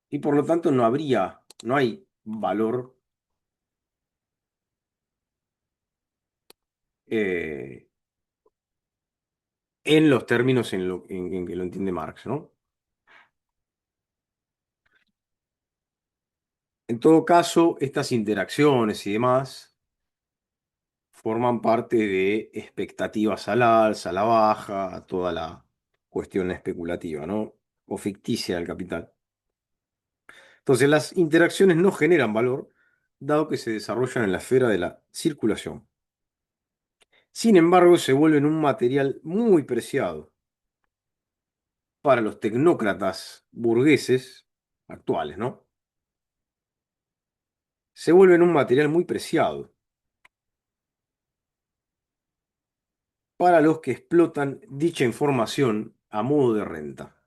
Y por lo tanto no hay valor eh, en los términos en que lo entiende Marx, ¿no? En todo caso, estas interacciones y demás forman parte de expectativas al alza, a la baja, a toda la cuestión especulativa, ¿no? O ficticia del capital. Entonces, las interacciones no generan valor, dado que se desarrollan en la esfera de la circulación. Sin embargo, se vuelven un material muy preciado para los tecnócratas burgueses actuales, ¿no? Se vuelven un material muy preciado para los que explotan dicha información a modo de renta.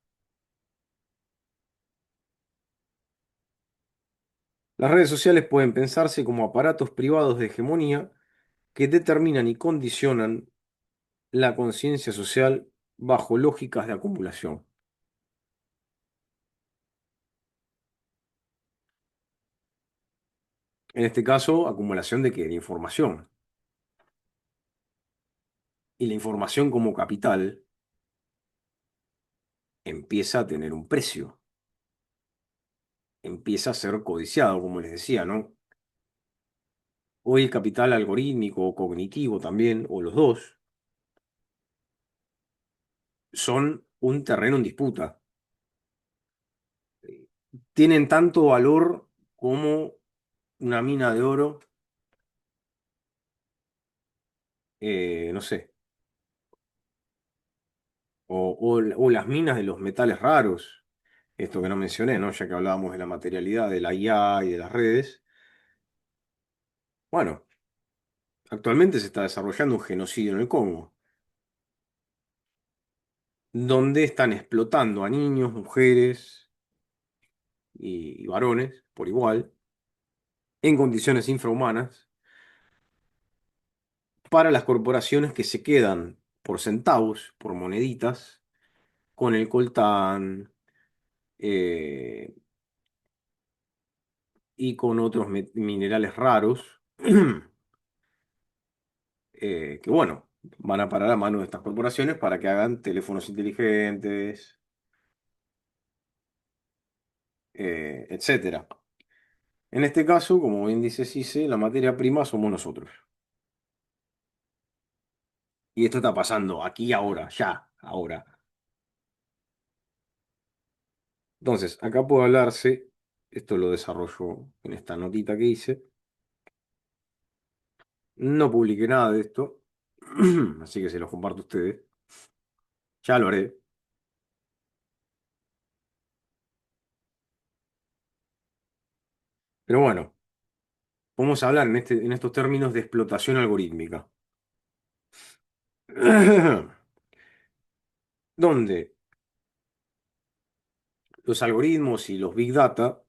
Las redes sociales pueden pensarse como aparatos privados de hegemonía que determinan y condicionan la conciencia social bajo lógicas de acumulación. En este caso, acumulación de qué? De información. Y la información como capital empieza a tener un precio, empieza a ser codiciado, como les decía, ¿no? Hoy el capital algorítmico o cognitivo también, o los dos, son un terreno en disputa. Tienen tanto valor como una mina de oro, no sé, o las minas de los metales raros, esto que no mencioné, ¿no? Ya que hablábamos de la materialidad de la IA y de las redes. Bueno, actualmente se está desarrollando un genocidio en el Congo, donde están explotando a niños, mujeres y varones por igual, en condiciones infrahumanas, para las corporaciones que se quedan por centavos, por moneditas, con el coltán eh, y con otros minerales raros, que bueno, van a parar a mano de estas corporaciones para que hagan teléfonos inteligentes, etcétera. En este caso, como bien dice Cise, la materia prima somos nosotros. Y esto está pasando aquí, ahora, ya, ahora. Entonces, acá puede hablarse, esto lo desarrollo en esta notita que hice. No publiqué nada de esto, así que se los comparto a ustedes. Ya lo haré. Pero bueno, vamos a hablar en estos términos de explotación algorítmica. Donde los algoritmos y los big data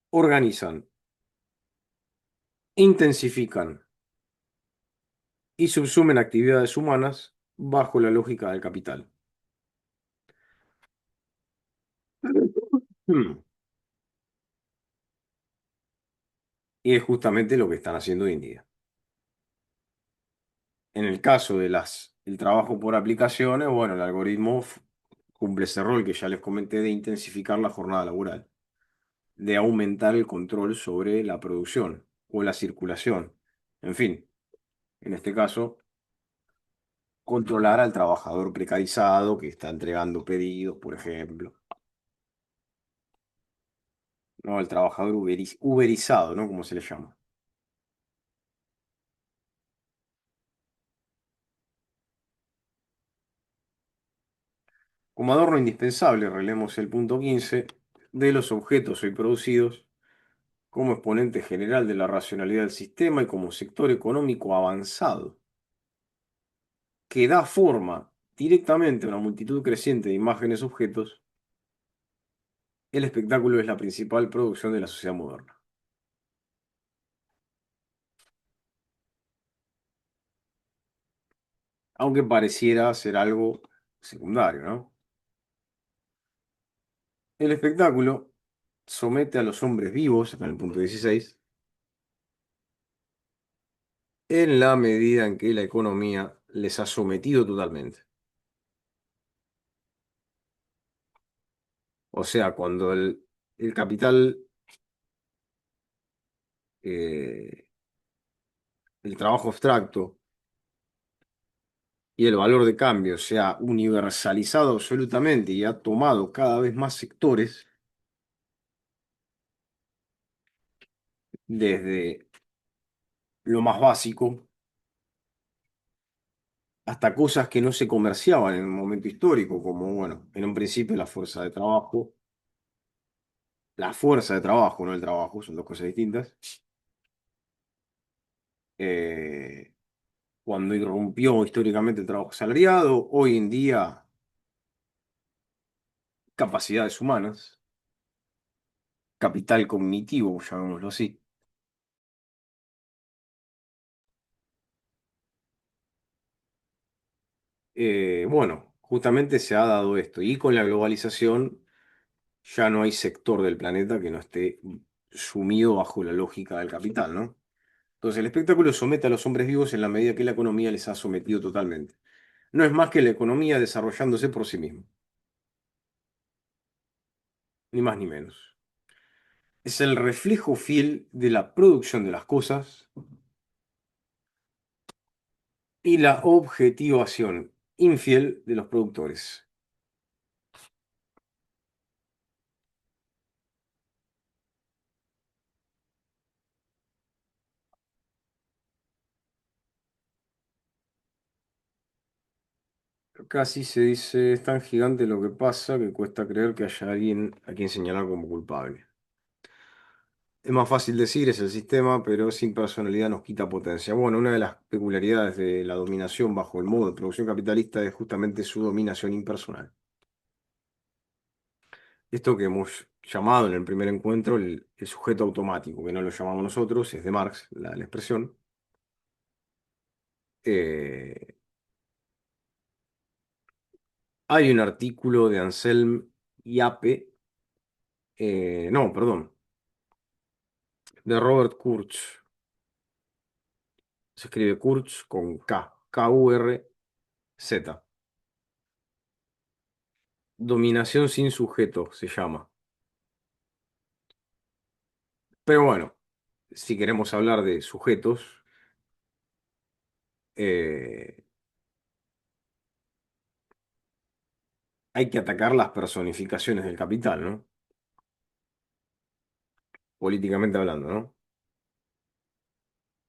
organizan, intensifican y subsumen actividades humanas bajo la lógica del capital. Hmm. Y es justamente lo que están haciendo hoy en día. En el caso de el trabajo por aplicaciones, bueno, el algoritmo cumple ese rol que ya les comenté de intensificar la jornada laboral, de aumentar el control sobre la producción o la circulación. En fin, en este caso, controlar al trabajador precarizado que está entregando pedidos, por ejemplo. ¿No? El trabajador uberizado, ¿no? Como se le llama. Como adorno indispensable, relemos el punto 15 de los objetos hoy producidos como exponente general de la racionalidad del sistema y como sector económico avanzado, que da forma directamente a una multitud creciente de imágenes objetos, el espectáculo es la principal producción de la sociedad moderna. Aunque pareciera ser algo secundario, ¿no? El espectáculo somete a los hombres vivos, acá en el punto 16, en la medida en que la economía les ha sometido totalmente. O sea, cuando el capital, eh, el trabajo abstracto y el valor de cambio se ha universalizado absolutamente y ha tomado cada vez más sectores, desde lo más básico hasta cosas que no se comerciaban en un momento histórico, como, bueno, en un principio la fuerza de trabajo, no el trabajo, son dos cosas distintas. Eh, Cuando irrumpió históricamente el trabajo asalariado, hoy en día capacidades humanas, capital cognitivo, llamémoslo así. Bueno, justamente se ha dado esto. Y con la globalización ya no hay sector del planeta que no esté sumido bajo la lógica del capital, ¿no? Entonces el espectáculo somete a los hombres vivos en la medida que la economía les ha sometido totalmente. No es más que la economía desarrollándose por sí misma, ni más ni menos. Es el reflejo fiel de la producción de las cosas y la objetivación infiel de los productores. Casi se dice, es tan gigante lo que pasa que cuesta creer que haya alguien a quien señalar como culpable. Es más fácil decir, es el sistema, pero sin personalidad nos quita potencia. Bueno, una de las peculiaridades de la dominación bajo el modo de producción capitalista es justamente su dominación impersonal. Esto que hemos llamado en el primer encuentro el sujeto automático, que no lo llamamos nosotros, es de Marx, la expresión. Eh, Hay un artículo de Anselm Yape, no, perdón, de Robert Kurz. Se escribe Kurz con K, K-U-R-Z. Dominación sin sujeto se llama. Pero bueno, si queremos hablar de sujetos, eh, hay que atacar las personificaciones del capital, ¿no? Políticamente hablando, ¿no?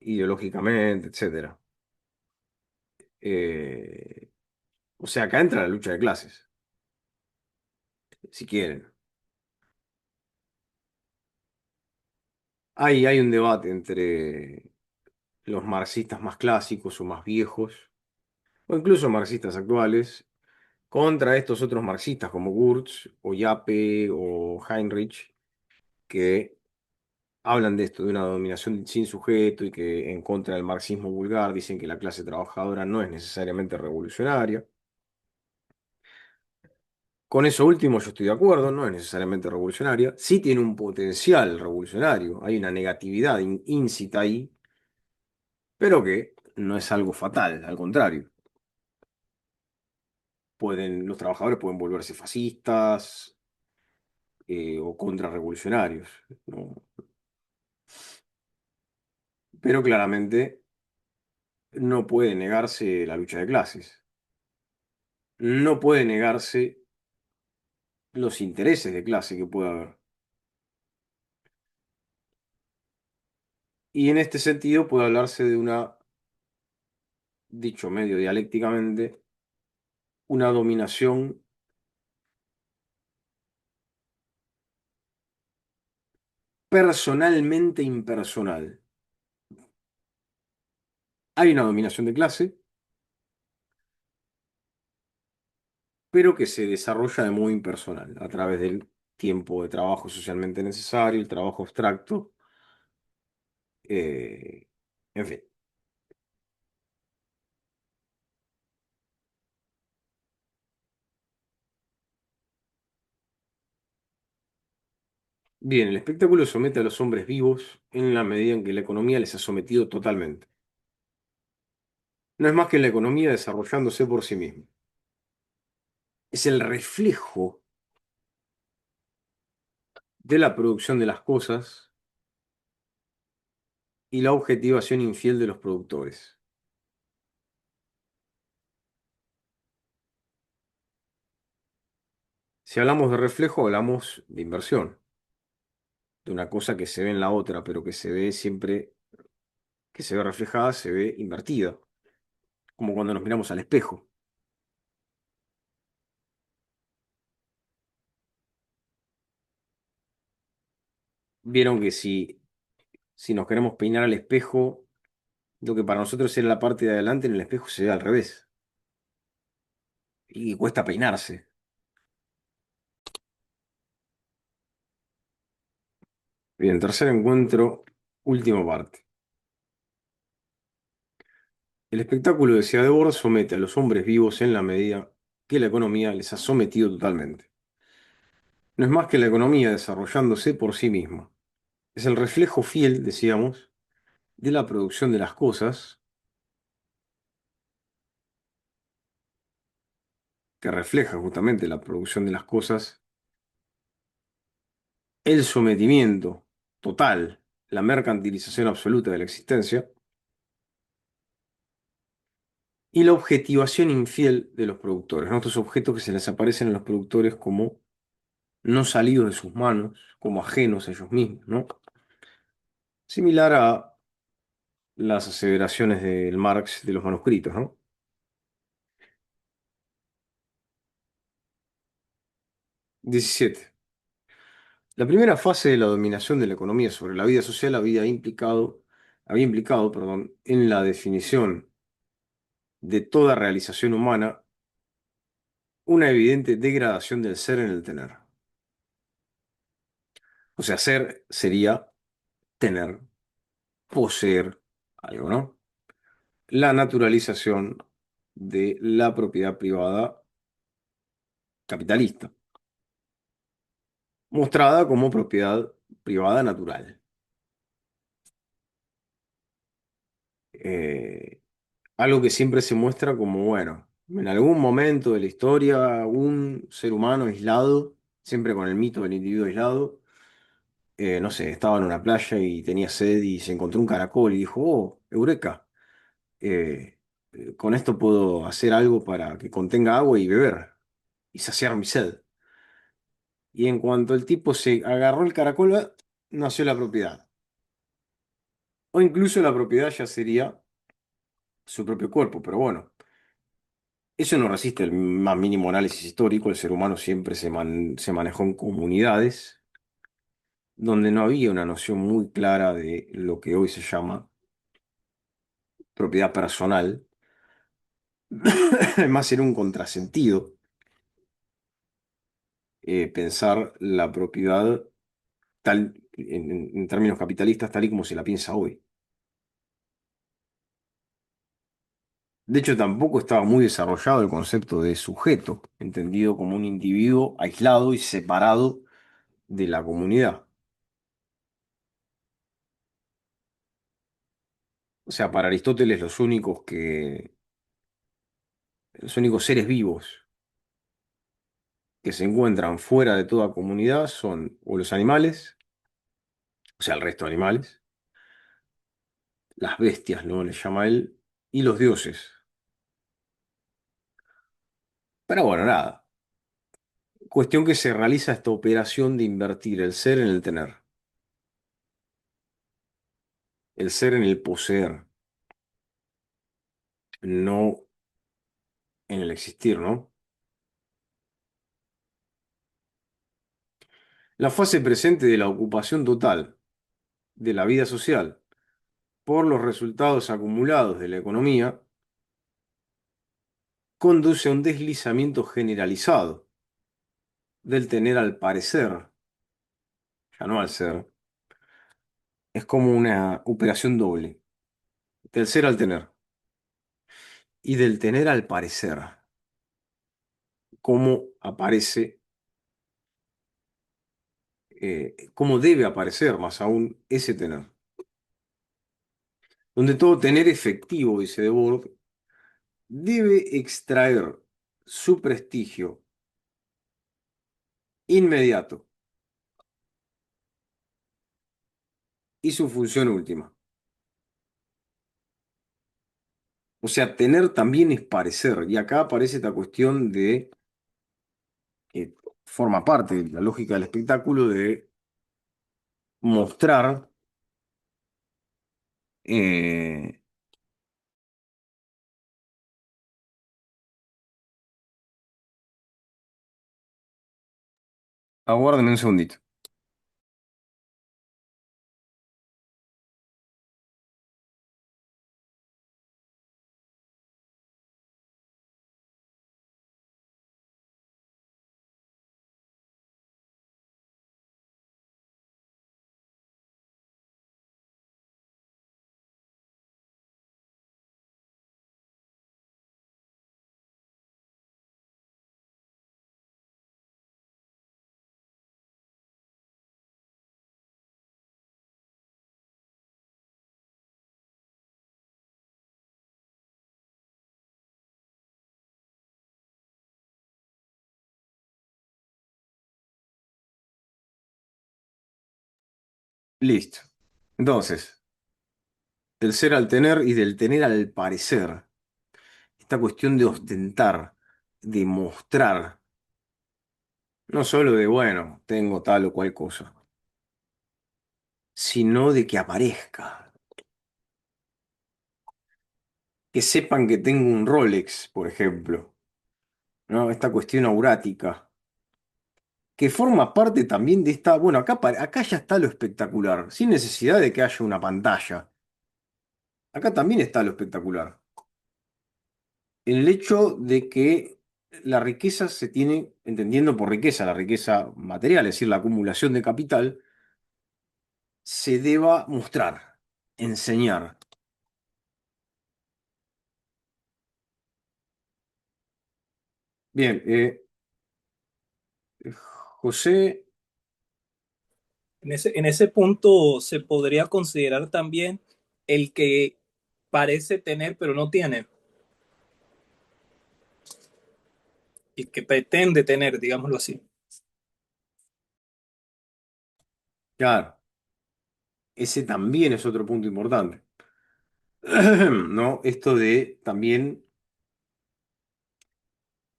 Ideológicamente, etcétera. Eh, o sea, acá entra la lucha de clases, si quieren. Hay un debate entre los marxistas más clásicos o más viejos, o incluso marxistas actuales, contra estos otros marxistas como Gurtz o Yape o Heinrich, que hablan de esto, de una dominación sin sujeto y que en contra del marxismo vulgar dicen que la clase trabajadora no es necesariamente revolucionaria. Con eso último yo estoy de acuerdo, no es necesariamente revolucionaria, sí tiene un potencial revolucionario, hay una negatividad íncita ahí, pero que no es algo fatal, al contrario. Los trabajadores pueden volverse fascistas o contrarrevolucionarios, ¿no? Pero claramente no puede negarse la lucha de clases, no puede negarse los intereses de clase que pueda haber. Y en este sentido puede hablarse de una, dicho medio dialécticamente, una dominación personalmente impersonal. Hay una dominación de clase, pero que se desarrolla de modo impersonal, a través del tiempo de trabajo socialmente necesario, el trabajo abstracto, eh, en fin. Bien, el espectáculo somete a los hombres vivos en la medida en que la economía les ha sometido totalmente. No es más que la economía desarrollándose por sí misma. Es el reflejo de la producción de las cosas y la objetivación infiel de los productores. Si hablamos de reflejo, hablamos de inversión, de una cosa que se ve en la otra, pero que se ve siempre, que se ve reflejada, se ve invertida, como cuando nos miramos al espejo. Vieron que si nos queremos peinar al espejo, lo que para nosotros era la parte de adelante en el espejo se ve al revés. Y cuesta peinarse. Bien, tercer encuentro, última parte. El espectáculo, decía Debord, somete a los hombres vivos en la medida que la economía les ha sometido totalmente. No es más que la economía desarrollándose por sí misma. Es el reflejo fiel, decíamos, de la producción de las cosas, que refleja justamente la producción de las cosas, el sometimiento total, la mercantilización absoluta de la existencia, y la objetivación infiel de los productores, ¿no? Estos objetos que se les aparecen a los productores como no salidos de sus manos, como ajenos a ellos mismos, ¿no? Similar a las aseveraciones del Marx de los manuscritos, ¿no? 17. La primera fase de la dominación de la economía sobre la vida social había implicado, perdón, en la definición de toda realización humana una evidente degradación del ser en el tener. O sea, ser sería tener, poseer algo, ¿no? La naturalización de la propiedad privada capitalista, mostrada como propiedad privada natural. Eh, Algo que siempre se muestra como, bueno, En algún momento de la historia, un ser humano aislado, siempre con el mito del individuo aislado, no sé, estaba en una playa y tenía sed y se encontró un caracol y dijo, oh, eureka, eh, con esto puedo hacer algo para que contenga agua y beber y saciar mi sed. Y en cuanto el tipo se agarró el caracol, nació la propiedad. O incluso la propiedad ya sería su propio cuerpo, pero bueno, eso no resiste el más mínimo análisis histórico. El ser humano siempre se manejó en comunidades donde no había una noción muy clara de lo que hoy se llama propiedad personal. Además, era un contrasentido pensar la propiedad tal, en términos capitalistas, tal y como se la piensa hoy. De hecho, tampoco estaba muy desarrollado el concepto de sujeto, entendido como un individuo aislado y separado de la comunidad. O sea, para Aristóteles los únicos seres vivos que se encuentran fuera de toda comunidad son o los animales, o sea, el resto de animales, las bestias, ¿no? Le llama él, y los dioses. Pero bueno, nada. Cuestión que se realiza esta operación de invertir el ser en el tener, el ser en el poseer, no en el existir, ¿no? La fase presente de la ocupación total de la vida social por los resultados acumulados de la economía conduce a un deslizamiento generalizado del tener al parecer, ya no al ser. Es como una operación doble, del ser al tener y del tener al parecer, cómo aparece, cómo debe aparecer más aún ese tener. Donde todo tener efectivo, dice Debord, debe extraer su prestigio inmediato y su función última. O sea, tener también es parecer, y acá aparece esta cuestión de, que forma parte de la lógica del espectáculo, de mostrar, eh, aguárdenme un segundito. Listo. Entonces, del ser al tener y del tener al parecer, esta cuestión de ostentar, de mostrar, no solo de, bueno, tengo tal o cual cosa, sino de que aparezca, que sepan que tengo un Rolex, por ejemplo, ¿no? Esta cuestión aurática, que forma parte también de esta, bueno, acá ya está lo espectacular, sin necesidad de que haya una pantalla. Acá también está lo espectacular. En el hecho de que la riqueza se tiene, entendiendo por riqueza la riqueza material, es decir, la acumulación de capital, se deba mostrar, enseñar. Bien, José, En ese punto se podría considerar también el que parece tener pero no tiene. y que pretende tener, digámoslo así. Claro, ese también es otro punto importante. ¿No? Esto de también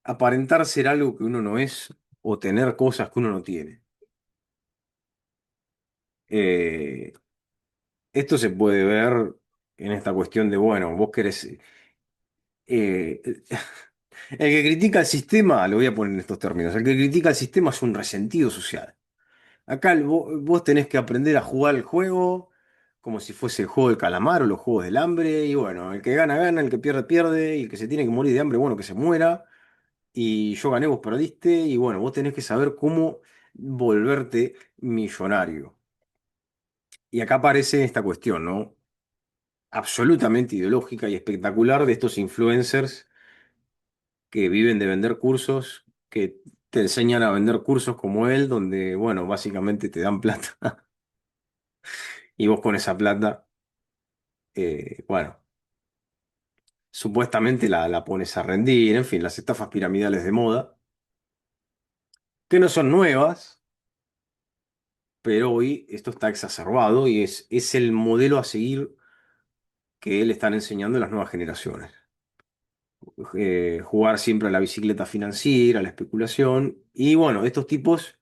aparentar ser algo que uno no es o tener cosas que uno no tiene. Eh, Esto se puede ver en esta cuestión de, bueno, vos querés... eh, el que critica el sistema, lo voy a poner en estos términos, el que critica el sistema es un resentido social. Acá vos tenés que aprender a jugar el juego como si fuese el juego del calamar o los juegos del hambre, y bueno, el que gana, gana, el que pierde, pierde, y el que se tiene que morir de hambre, bueno, que se muera, y yo gané, vos perdiste, y bueno, vos tenés que saber cómo volverte millonario. Y acá aparece esta cuestión, ¿no? Absolutamente ideológica y espectacular de estos influencers que viven de vender cursos, que te enseñan a vender cursos como él, donde, bueno, básicamente te dan plata y vos con esa plata, bueno, supuestamente la pones a rendir, en fin, las estafas piramidales de moda, que no son nuevas, pero hoy esto está exacerbado y es el modelo a seguir que le están enseñando a las nuevas generaciones. Jugar siempre a la bicicleta financiera, a la especulación. Y bueno, estos tipos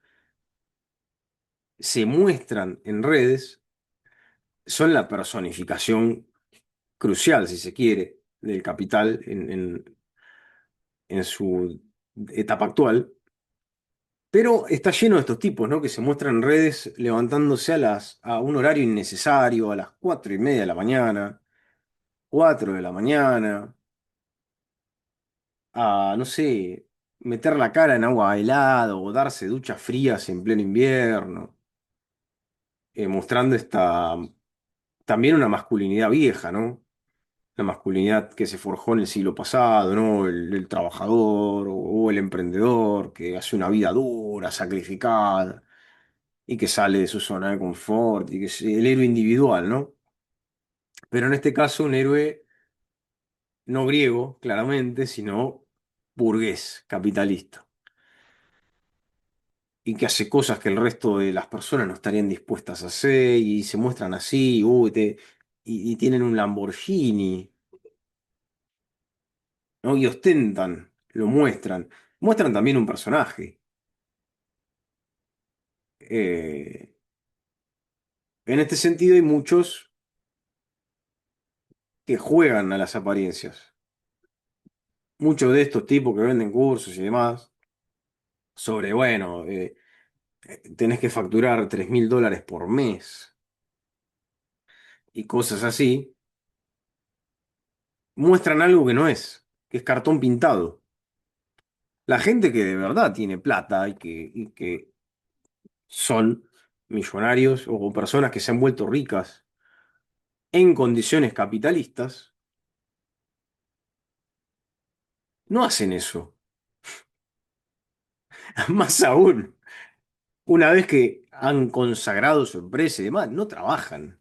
se muestran en redes, son la personificación crucial, si se quiere, del capital en su etapa actual. Pero está lleno de estos tipos, ¿no? Que se muestran en redes levantándose a un horario innecesario, a las 4:30 de la mañana, 4 de la mañana, a, no sé, meter la cara en agua helada o darse duchas frías en pleno invierno, mostrando también una masculinidad vieja, ¿no? La masculinidad que se forjó en el siglo pasado, ¿no? El trabajador o el emprendedor que hace una vida dura, sacrificada y que sale de su zona de confort y que es el héroe individual, ¿no? Pero en este caso un héroe no griego, claramente, sino burgués, capitalista, y que hace cosas que el resto de las personas no estarían dispuestas a hacer y se muestran así, y tienen un Lamborghini, ¿no? Y ostentan, lo muestran. Muestran también un personaje. Eh, en este sentido hay muchos que juegan a las apariencias. Muchos de estos tipos que venden cursos y demás, sobre, bueno, tenés que facturar $3.000 por mes y cosas así, muestran algo que no es, que es cartón pintado. La gente que de verdad tiene plata y que son millonarios o personas que se han vuelto ricas en condiciones capitalistas, no hacen eso. Más aún, una vez que han consagrado su empresa y demás, no trabajan.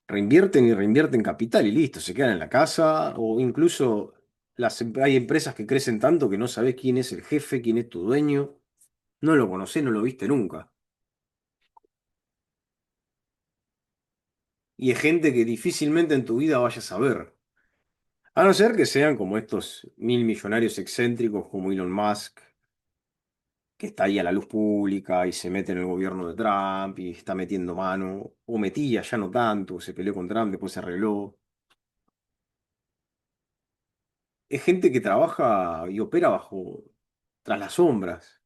Reinvierten y reinvierten capital y listo, se quedan en la casa o incluso hay empresas que crecen tanto que no sabes quién es el jefe, quién es tu dueño, no lo conocés, no lo viste nunca. Y es gente que difícilmente en tu vida vayas a ver. A no ser que sean como estos mil millonarios excéntricos como Elon Musk, que está ahí a la luz pública y se mete en el gobierno de Trump y está metiendo mano, o metía, ya no tanto, se peleó con Trump, después se arregló. Es gente que trabaja y opera tras las sombras.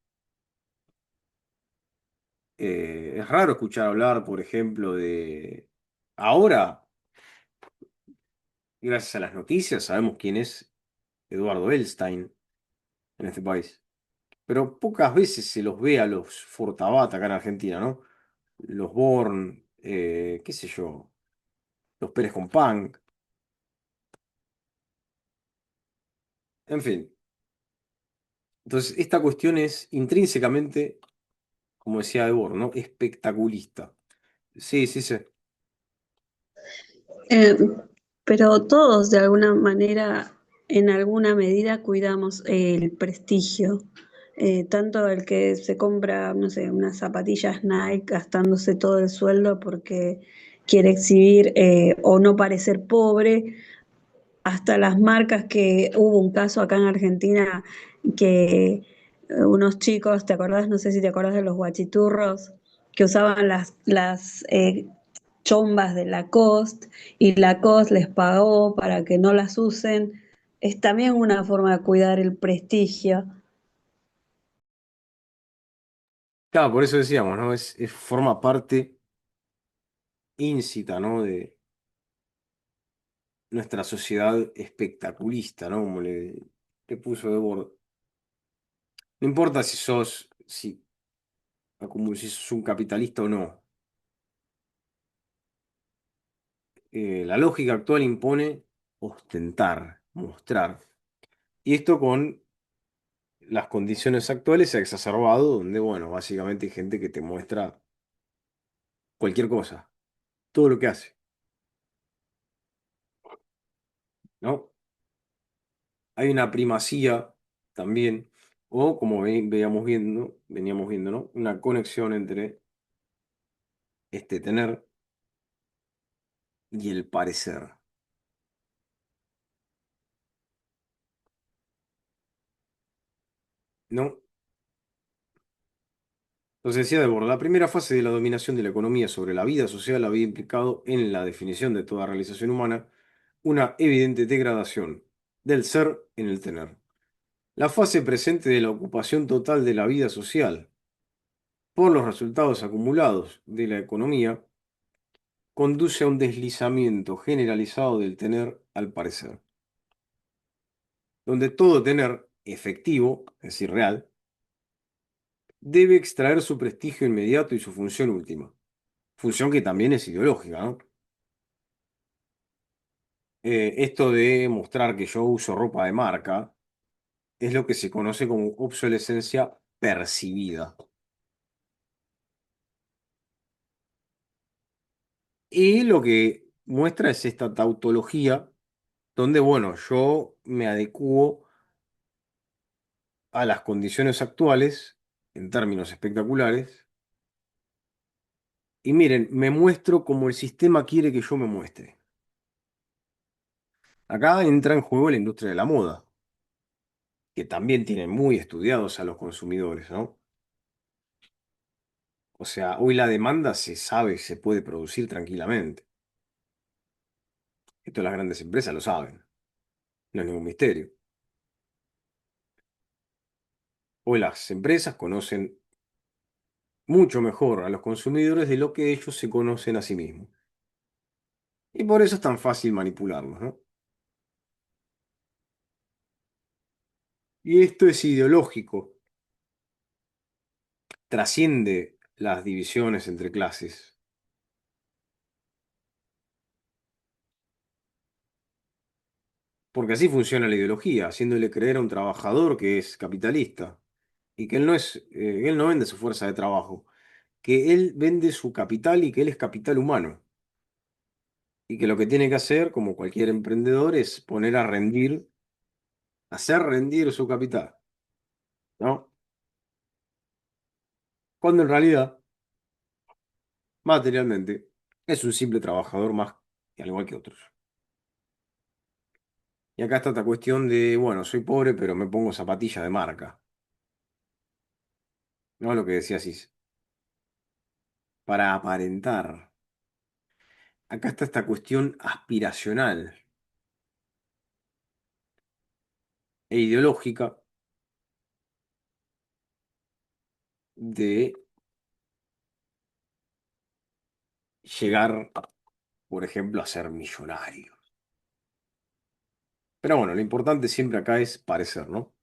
Es raro escuchar hablar, por ejemplo, ahora, gracias a las noticias, sabemos quién es Eduardo Elstein en este país. Pero pocas veces se los ve a los Fortabat acá en Argentina, ¿no? Los Born, qué sé yo, los Pérez Compán, en fin. Entonces, esta cuestión es intrínsecamente, como decía De Born, ¿no? Espectaculista. Sí, sí, sí. Eh, pero todos de alguna manera en alguna medida cuidamos el prestigio. Tanto el que se compra, no sé, unas zapatillas Nike gastándose todo el sueldo porque quiere exhibir o no parecer pobre, hasta las marcas que hubo un caso acá en Argentina que unos chicos, ¿te acordás? No sé si te acordás de los guachiturros que usaban las chombas de Lacoste y Lacoste les pagó para que no las usen. Es también una forma de cuidar el prestigio. Claro, por eso decíamos, ¿no? Forma parte íncita, ¿no? De nuestra sociedad espectaculista, ¿no? Como le puso Debord. No importa si sos un capitalista o no. La lógica actual impone ostentar, mostrar. Y esto con las condiciones actuales se ha exacerbado, donde, bueno, básicamente hay gente que te muestra cualquier cosa, todo lo que hace, ¿no? Hay una primacía también, o como veníamos viendo, ¿no? Una conexión entre este tener y el parecer, ¿no? Entonces decía Debord, la primera fase de la dominación de la economía sobre la vida social había implicado en la definición de toda realización humana una evidente degradación del ser en el tener. La fase presente de la ocupación total de la vida social por los resultados acumulados de la economía conduce a un deslizamiento generalizado del tener al parecer, donde todo tener efectivo, es decir, real, debe extraer su prestigio inmediato y su función última, función que también es ideológica, ¿no? Esto de mostrar que yo uso ropa de marca es lo que se conoce como obsolescencia percibida. Y lo que muestra es esta tautología donde, bueno, yo me adecuo a las condiciones actuales, en términos espectaculares, y miren, me muestro como el sistema quiere que yo me muestre. Acá entra en juego la industria de la moda, que también tiene muy estudiados a los consumidores, ¿no? O sea, hoy la demanda se sabe, se puede producir tranquilamente. Esto las grandes empresas lo saben, no es ningún misterio. Hoy las empresas conocen mucho mejor a los consumidores de lo que ellos se conocen a sí mismos. Y por eso es tan fácil manipularlos, ¿no? Y esto es ideológico, trasciende las divisiones entre clases, porque así funciona la ideología, haciéndole creer a un trabajador que es capitalista y que él no vende su fuerza de trabajo, que él vende su capital y que él es capital humano. Y que lo que tiene que hacer, como cualquier emprendedor, es poner a rendir, hacer rendir su capital, ¿no? Cuando en realidad, materialmente, es un simple trabajador más, al igual que otros. Y acá está esta cuestión de, bueno, soy pobre, pero me pongo zapatillas de marca, ¿no? Lo que decía Cis, para aparentar. Acá está esta cuestión aspiracional e ideológica de llegar, por ejemplo, a ser millonario. Pero bueno, lo importante siempre acá es parecer, ¿no?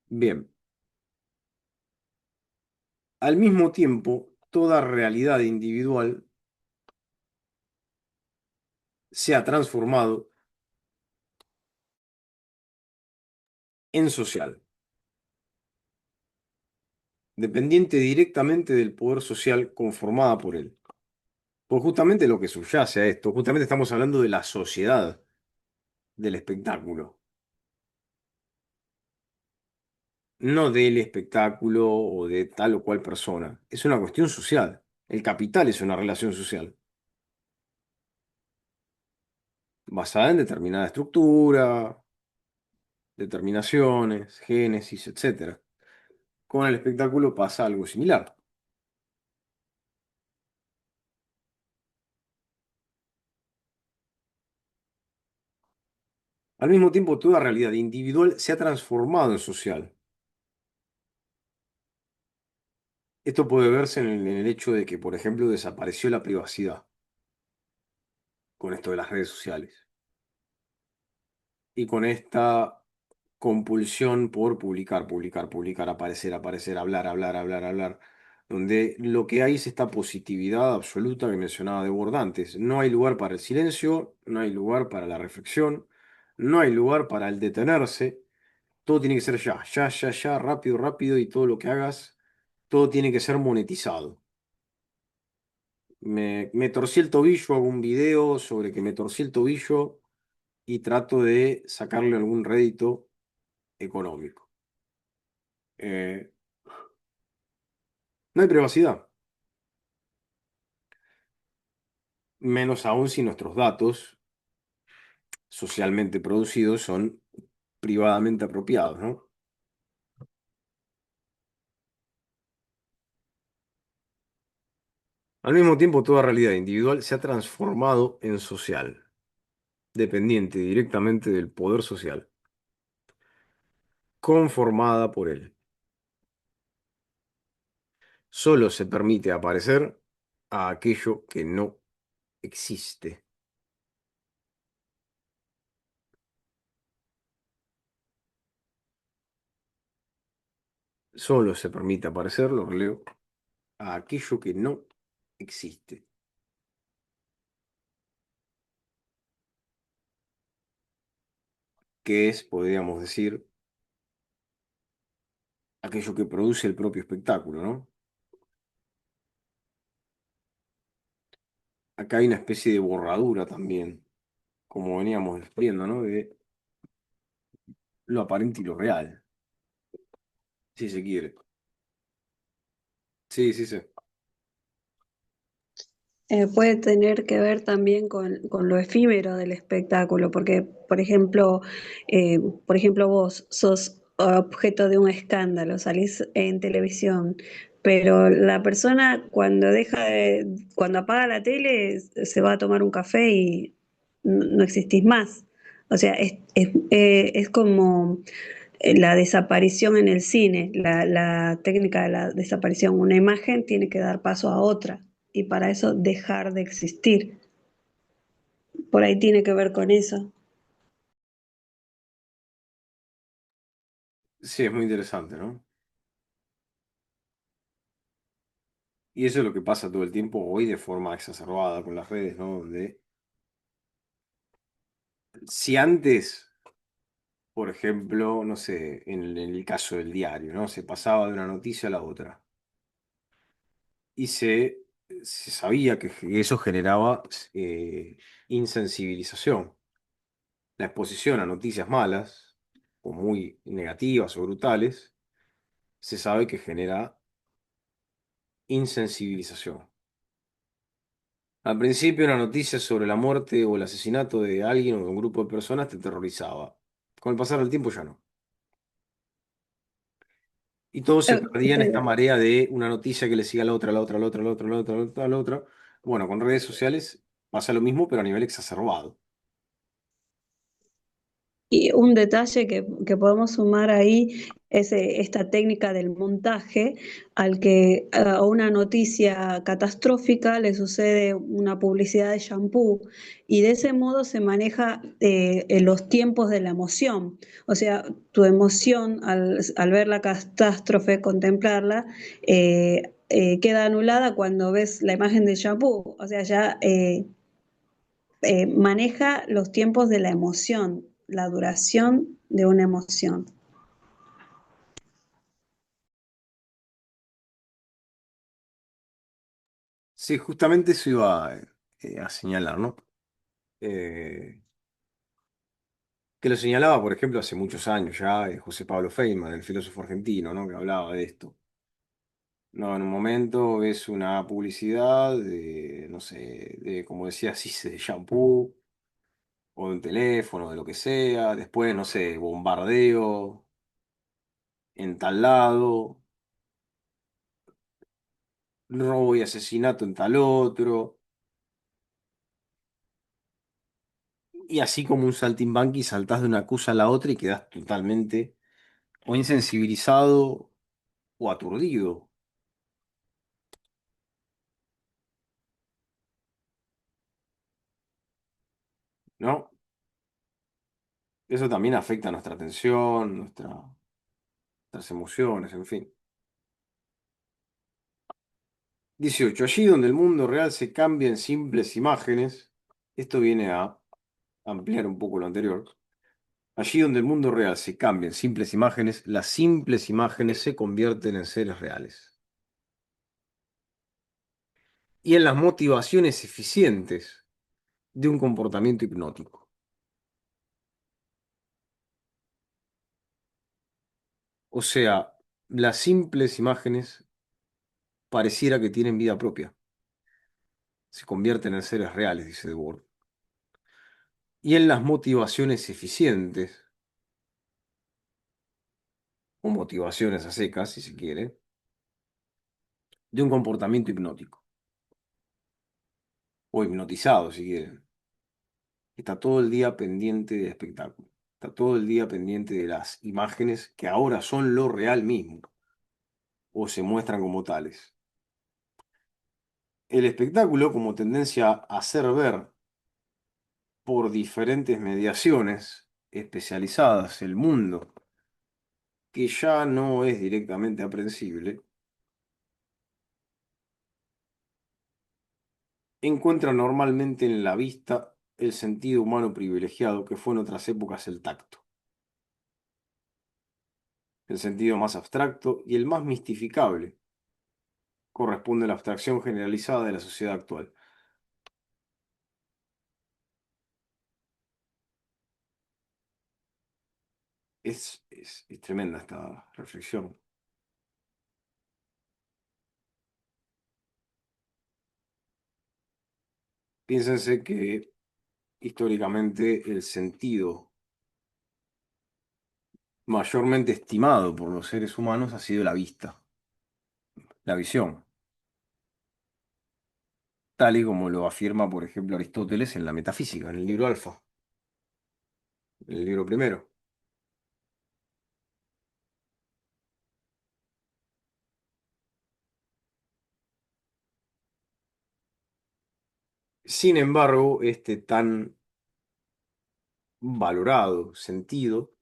Bien. Al mismo tiempo, toda realidad individual se ha transformado en social, dependiente directamente del poder social conformada por él. Pues justamente lo que subyace a esto, justamente estamos hablando de la sociedad, del espectáculo, no del espectáculo o de tal o cual persona. Es una cuestión social. El capital es una relación social, basada en determinada estructura, determinaciones, génesis, etcétera. Con el espectáculo pasa algo similar. Al mismo tiempo, toda realidad individual se ha transformado en social. Esto puede verse en el hecho de que, por ejemplo, desapareció la privacidad con esto de las redes sociales y con esta compulsión por publicar, publicar, publicar, aparecer, aparecer, hablar, hablar, hablar, hablar, donde lo que hay es esta positividad absoluta que mencionaba de Bordantes. No hay lugar para el silencio, no hay lugar para la reflexión, no hay lugar para el detenerse. Todo tiene que ser ya, ya, ya, ya, rápido, rápido, y todo lo que hagas, todo tiene que ser monetizado. Me torcí el tobillo, hago un video sobre que me torcí el tobillo y trato de sacarle algún rédito económico. Eh, no hay privacidad, menos aún si nuestros datos socialmente producidos son privadamente apropiados, ¿no? Al mismo tiempo, toda realidad individual se ha transformado en social, dependiente directamente del poder social, conformada por él. Solo se permite aparecer a aquello que no existe. Solo se permite aparecer, lo releo, a aquello que no existe. Que es, podríamos decir, aquello que produce el propio espectáculo, ¿no? Acá hay una especie de borradura también, como veníamos describiendo, ¿no? De lo aparente y lo real, si se quiere. Sí, sí, sí. Puede tener que ver también con lo efímero del espectáculo, porque, por ejemplo, vos sos objeto de un escándalo, salís en televisión, pero la persona cuando apaga la tele se va a tomar un café y no existís más. O sea, es como la desaparición en el cine, la técnica de la desaparición. Una imagen tiene que dar paso a otra y para eso dejar de existir. Por ahí tiene que ver con eso. Sí, es muy interesante, ¿no? Y eso es lo que pasa todo el tiempo hoy de forma exacerbada con las redes, ¿no? Donde si antes, por ejemplo, no sé, en el caso del diario, ¿no? Se pasaba de una noticia a la otra y se sabía que eso generaba insensibilización. La exposición a noticias malas o muy negativas o brutales se sabe que genera insensibilización. Al principio, una noticia sobre la muerte o el asesinato de alguien o de un grupo de personas te terrorizaba. Con el pasar del tiempo ya no. Y todo se perdía en esta Eh, marea de una noticia que le siga a la otra, a la otra, a la otra, a la otra, a la otra, a la otra, a la otra. Bueno, con redes sociales pasa lo mismo, pero a nivel exacerbado. Y un detalle que podemos sumar ahí es esta técnica del montaje, al que a una noticia catastrófica le sucede una publicidad de shampoo y de ese modo se maneja en los tiempos de la emoción. O sea, tu emoción al ver la catástrofe, contemplarla, queda anulada cuando ves la imagen del shampoo. O sea, ya maneja los tiempos de la emoción, la duración de una emoción. Sí, justamente eso iba a señalar, ¿no? Eh, Que lo señalaba, por ejemplo, hace muchos años ya, José Pablo Feynman, el filósofo argentino, ¿no? Que hablaba de esto. No, en un momento ves una publicidad de, no sé, de, como decía Cise, de shampoo, o de un teléfono, de lo que sea. Después, no sé, bombardeo en tal lado, robo y asesinato en tal otro. Y así como un saltimbanqui saltás de una cosa a la otra y quedás totalmente o insensibilizado o aturdido, ¿no? Eso también afecta nuestra atención, nuestras emociones, en fin. 18. Allí donde el mundo real se cambia en simples imágenes, esto viene a ampliar un poco lo anterior. Allí donde el mundo real se cambia en simples imágenes, las simples imágenes se convierten en seres reales. Y en las motivaciones eficientes de un comportamiento hipnótico. O sea, las simples imágenes pareciera que tienen vida propia. Se convierten en seres reales, dice Debord. Y en las motivaciones eficientes, o motivaciones a secas, si se quiere, de un comportamiento hipnótico. O hipnotizado, si quieren. Está todo el día pendiente del espectáculo. Está todo el día pendiente de las imágenes que ahora son lo real mismo, o se muestran como tales. El espectáculo, como tendencia a hacer ver por diferentes mediaciones especializadas el mundo, que ya no es directamente aprensible, encuentra normalmente en la vista el sentido humano privilegiado que fue en otras épocas el tacto, el sentido más abstracto y el más mistificable corresponde a la abstracción generalizada de la sociedad actual. Es tremenda esta reflexión. Piénsense que históricamente el sentido mayormente estimado por los seres humanos ha sido la vista, la visión, tal y como lo afirma, por ejemplo, Aristóteles en la Metafísica, en el libro Alfa, en el libro primero. Sin embargo, este tan valorado sentido,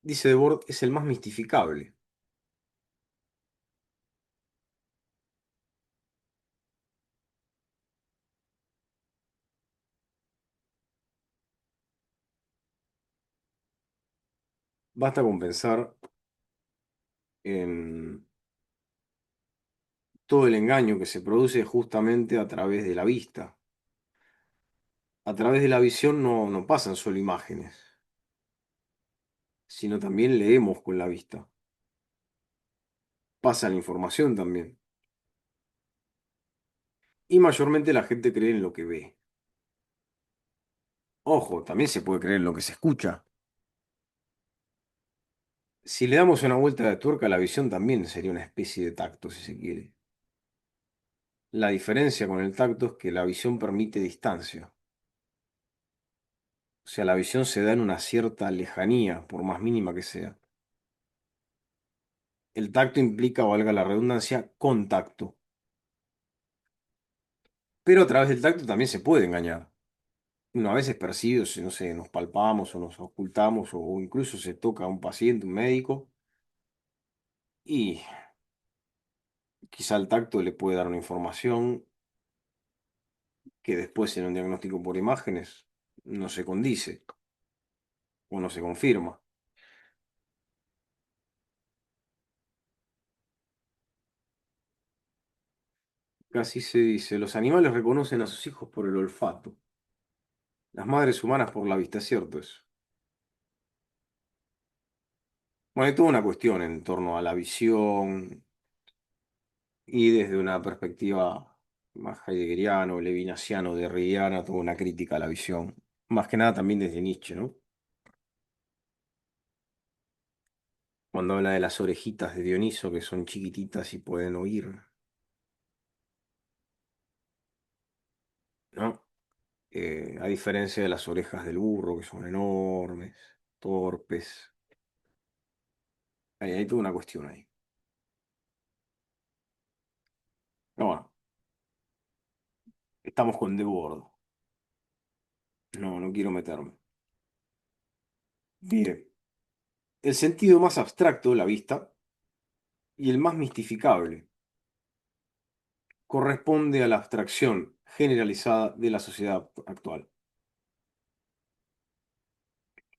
dice Debord, es el más mistificable. Basta con pensar en todo el engaño que se produce justamente a través de la vista. A través de la visión no pasan solo imágenes, sino también leemos con la vista. Pasa la información también. Y mayormente la gente cree en lo que ve. Ojo, también se puede creer en lo que se escucha. Si le damos una vuelta de tuerca, la visión también sería una especie de tacto, si se quiere. La diferencia con el tacto es que la visión permite distancia. O sea, la visión se da en una cierta lejanía, por más mínima que sea. El tacto implica, valga la redundancia, contacto. Pero a través del tacto también se puede engañar. Uno a veces percibe, si no sé, nos palpamos o nos ocultamos o incluso se toca a un paciente, un médico, y quizá el tacto le puede dar una información que después en un diagnóstico por imágenes no se condice o no se confirma. Casi se dice, los animales reconocen a sus hijos por el olfato. Las madres humanas por la vista, es cierto eso. Bueno, hay toda una cuestión en torno a la visión y desde una perspectiva más heideggeriano, levinasiano, derridiana, toda una crítica a la visión. Más que nada también desde Nietzsche, ¿no? Cuando habla de las orejitas de Dioniso, que son chiquititas y pueden oír, ¿no? A diferencia de las orejas del burro, que son enormes, torpes. Hay toda una cuestión ahí. Pero bueno, estamos con Debord. No, no quiero meterme. Mire, el sentido más abstracto de la vista y el más mistificable corresponde a la abstracción generalizada de la sociedad actual.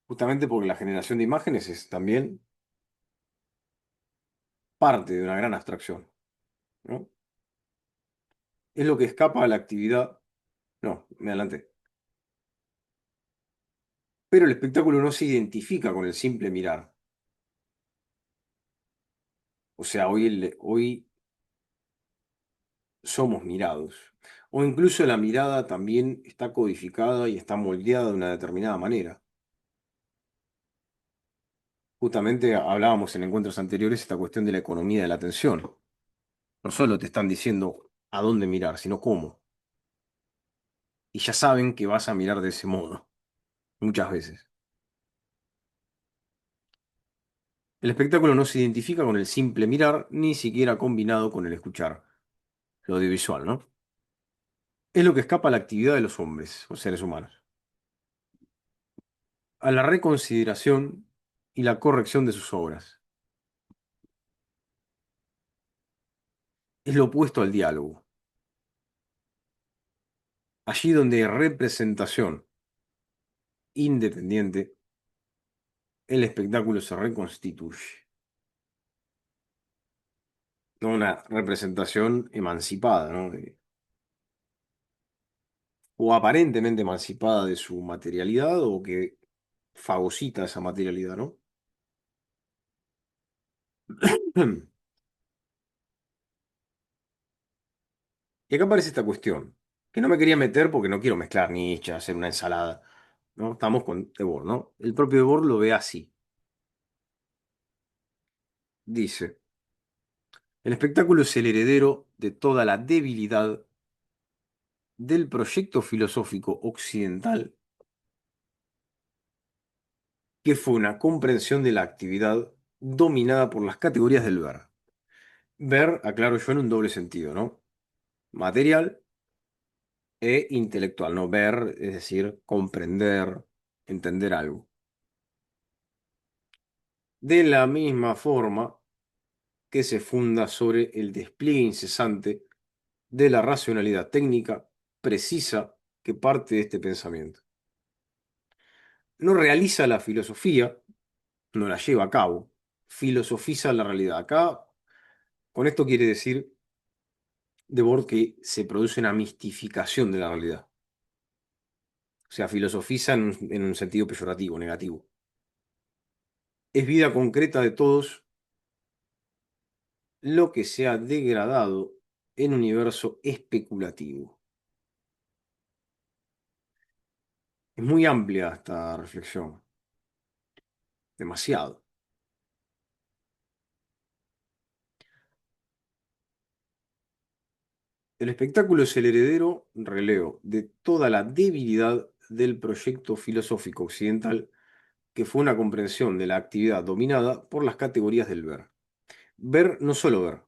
Justamente porque la generación de imágenes es también parte de una gran abstracción, ¿no? Es lo que escapa a la actividad. No, me adelanté. Pero el espectáculo no se identifica con el simple mirar. O sea, hoy somos mirados. O incluso la mirada también está codificada y está moldeada de una determinada manera. Justamente hablábamos en encuentros anteriores esta cuestión de la economía de la atención. No solo te están diciendo a dónde mirar, sino cómo. Y ya saben que vas a mirar de ese modo, muchas veces. El espectáculo no se identifica con el simple mirar, ni siquiera combinado con el escuchar, lo audiovisual, ¿no? Es lo que escapa a la actividad de los hombres, o seres humanos, a la reconsideración y la corrección de sus obras. Es lo opuesto al diálogo. Allí donde hay representación independiente, el espectáculo se reconstituye. No una representación emancipada, ¿no? O aparentemente emancipada de su materialidad o que fagocita esa materialidad, ¿no? Y acá aparece esta cuestión, que no me quería meter porque no quiero mezclar Nietzsche, hacer una ensalada, ¿no? Estamos con Debord, ¿no? El propio Debord lo ve así. Dice, el espectáculo es el heredero de toda la debilidad del proyecto filosófico occidental, que fue una comprensión de la actividad dominada por las categorías del ver. Ver, aclaro yo, en un doble sentido, ¿no? Material e intelectual, ¿no? Ver, es decir, comprender, entender algo. De la misma forma que se funda sobre el despliegue incesante de la racionalidad técnica precisa que parte de este pensamiento. No realiza la filosofía, no la lleva a cabo, filosofiza la realidad. Acá, con esto quiere decir Debord que se produce una mistificación de la realidad. O sea, filosofiza en un sentido peyorativo, negativo. Es vida concreta de todos lo que se ha degradado en universo especulativo. Es muy amplia esta reflexión, demasiado. El espectáculo es el heredero, releo, de toda la debilidad del proyecto filosófico occidental, que fue una comprensión de la actividad dominada por las categorías del ver. Ver, no solo ver.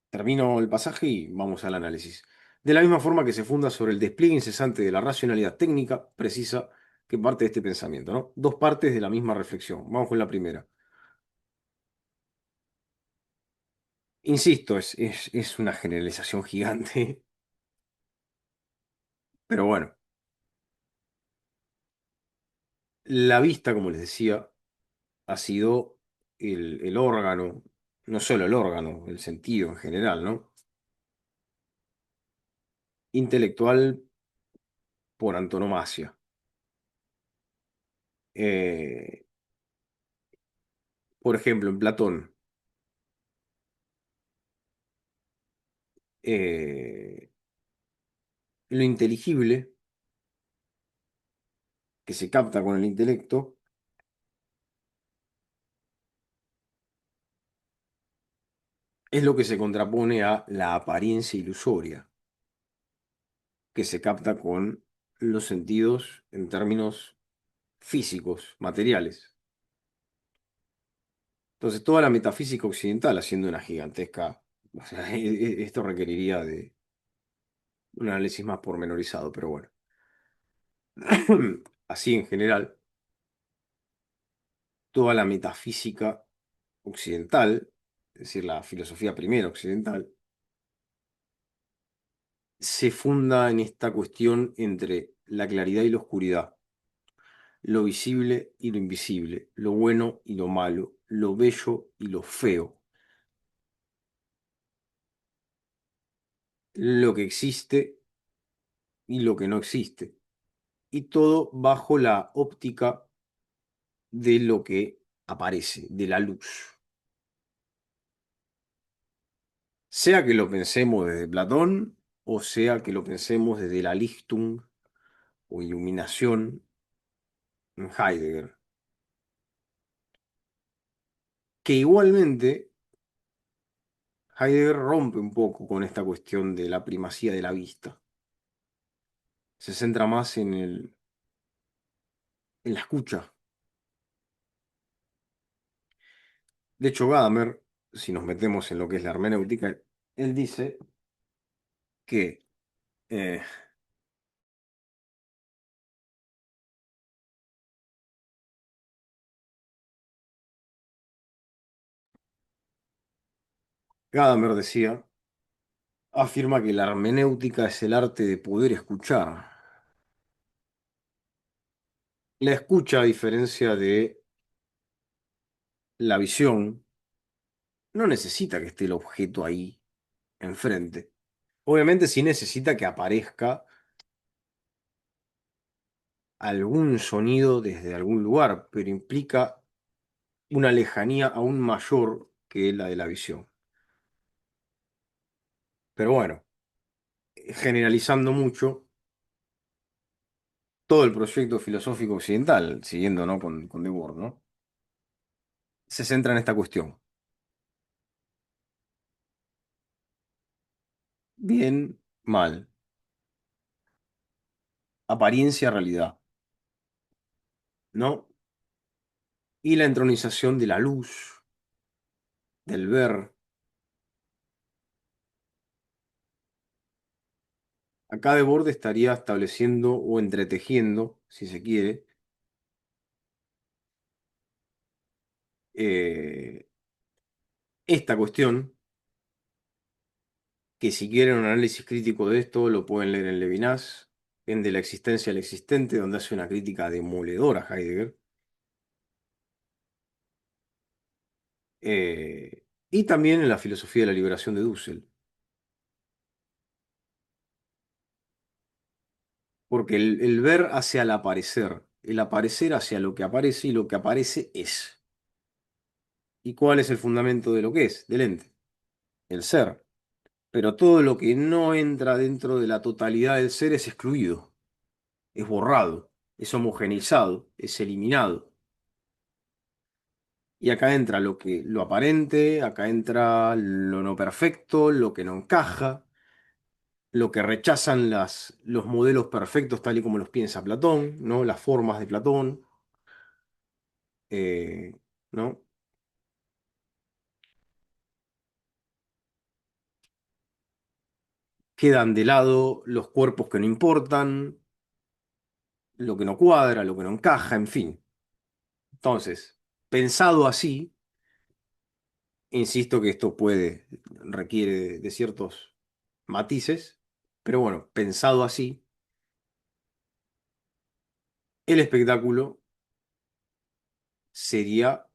Termino el pasaje y vamos al análisis. De la misma forma que se funda sobre el despliegue incesante de la racionalidad técnica precisa que parte de este pensamiento, ¿no? Dos partes de la misma reflexión. Vamos con la primera. Insisto, es una generalización gigante, pero bueno, la vista, como les decía, ha sido el órgano, no solo el órgano, el sentido en general, ¿no? Intelectual por antonomasia. Eh, por ejemplo, en Platón, eh, lo inteligible, que se capta con el intelecto, es lo que se contrapone a la apariencia ilusoria, que se capta con los sentidos en términos físicos, materiales. Entonces, toda la metafísica occidental haciendo una gigantesca... O sea, esto requeriría de un análisis más pormenorizado, pero bueno. Así en general, toda la metafísica occidental, es decir, la filosofía primera occidental, se funda en esta cuestión entre la claridad y la oscuridad, lo visible y lo invisible, lo bueno y lo malo, lo bello y lo feo, lo que existe y lo que no existe, y todo bajo la óptica de lo que aparece, de la luz. Sea que lo pensemos desde Platón o sea que lo pensemos desde la Lichtung o iluminación en Heidegger, que igualmente Heidegger rompe un poco con esta cuestión de la primacía de la vista. Se centra más en la escucha. De hecho, Gadamer, si nos metemos en lo que es la hermenéutica, él dice que eh, Gadamer decía, afirma que la hermenéutica es el arte de poder escuchar. La escucha, a diferencia de la visión, no necesita que esté el objeto ahí enfrente. Obviamente sí necesita que aparezca algún sonido desde algún lugar, pero implica una lejanía aún mayor que la de la visión. Pero bueno, generalizando mucho, todo el proyecto filosófico occidental, siguiendo, ¿no? con Debord, ¿no? Se centra en esta cuestión. Bien, mal. Apariencia, realidad, ¿no? Y la entronización de la luz, del ver. Acá Debord estaría estableciendo o entretejiendo, si se quiere, eh, esta cuestión, que si quieren un análisis crítico de esto, lo pueden leer en Levinas, en De la existencia al existente, donde hace una crítica demoledora a Heidegger. Y también en la filosofía de la liberación de Dussel, porque el ver hacia el aparecer hacia lo que aparece y lo que aparece es. ¿Y cuál es el fundamento de lo que es? Del ente, el ser. Pero todo lo que no entra dentro de la totalidad del ser es excluido, es borrado, es homogeneizado, es eliminado. Y acá entra lo aparente, acá entra lo no perfecto, lo que no encaja, lo que rechazan los modelos perfectos tal y como los piensa Platón, ¿no? Las formas de Platón, eh, ¿no? Quedan de lado los cuerpos que no importan, lo que no cuadra, lo que no encaja, en fin. Entonces, pensado así, insisto que esto requiere de ciertos matices, pero bueno, pensado así, el espectáculo sería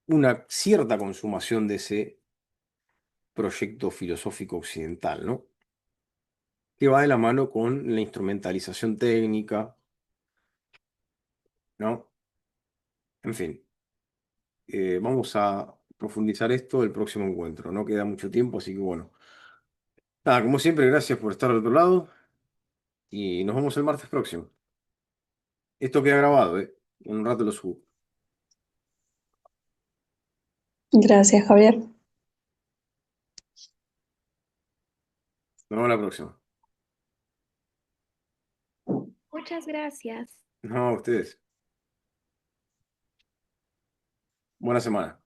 una cierta consumación de ese proyecto filosófico occidental, ¿no? que va de la mano con la instrumentalización técnica, ¿no? En fin, vamos a profundizar esto el próximo encuentro. No queda mucho tiempo, así que bueno. Nada, como siempre, gracias por estar al otro lado y nos vemos el martes próximo. Esto queda grabado, ¿eh? En un rato lo subo. Gracias, Javier. Nos vemos la próxima. Muchas gracias. No, ustedes. Buena semana.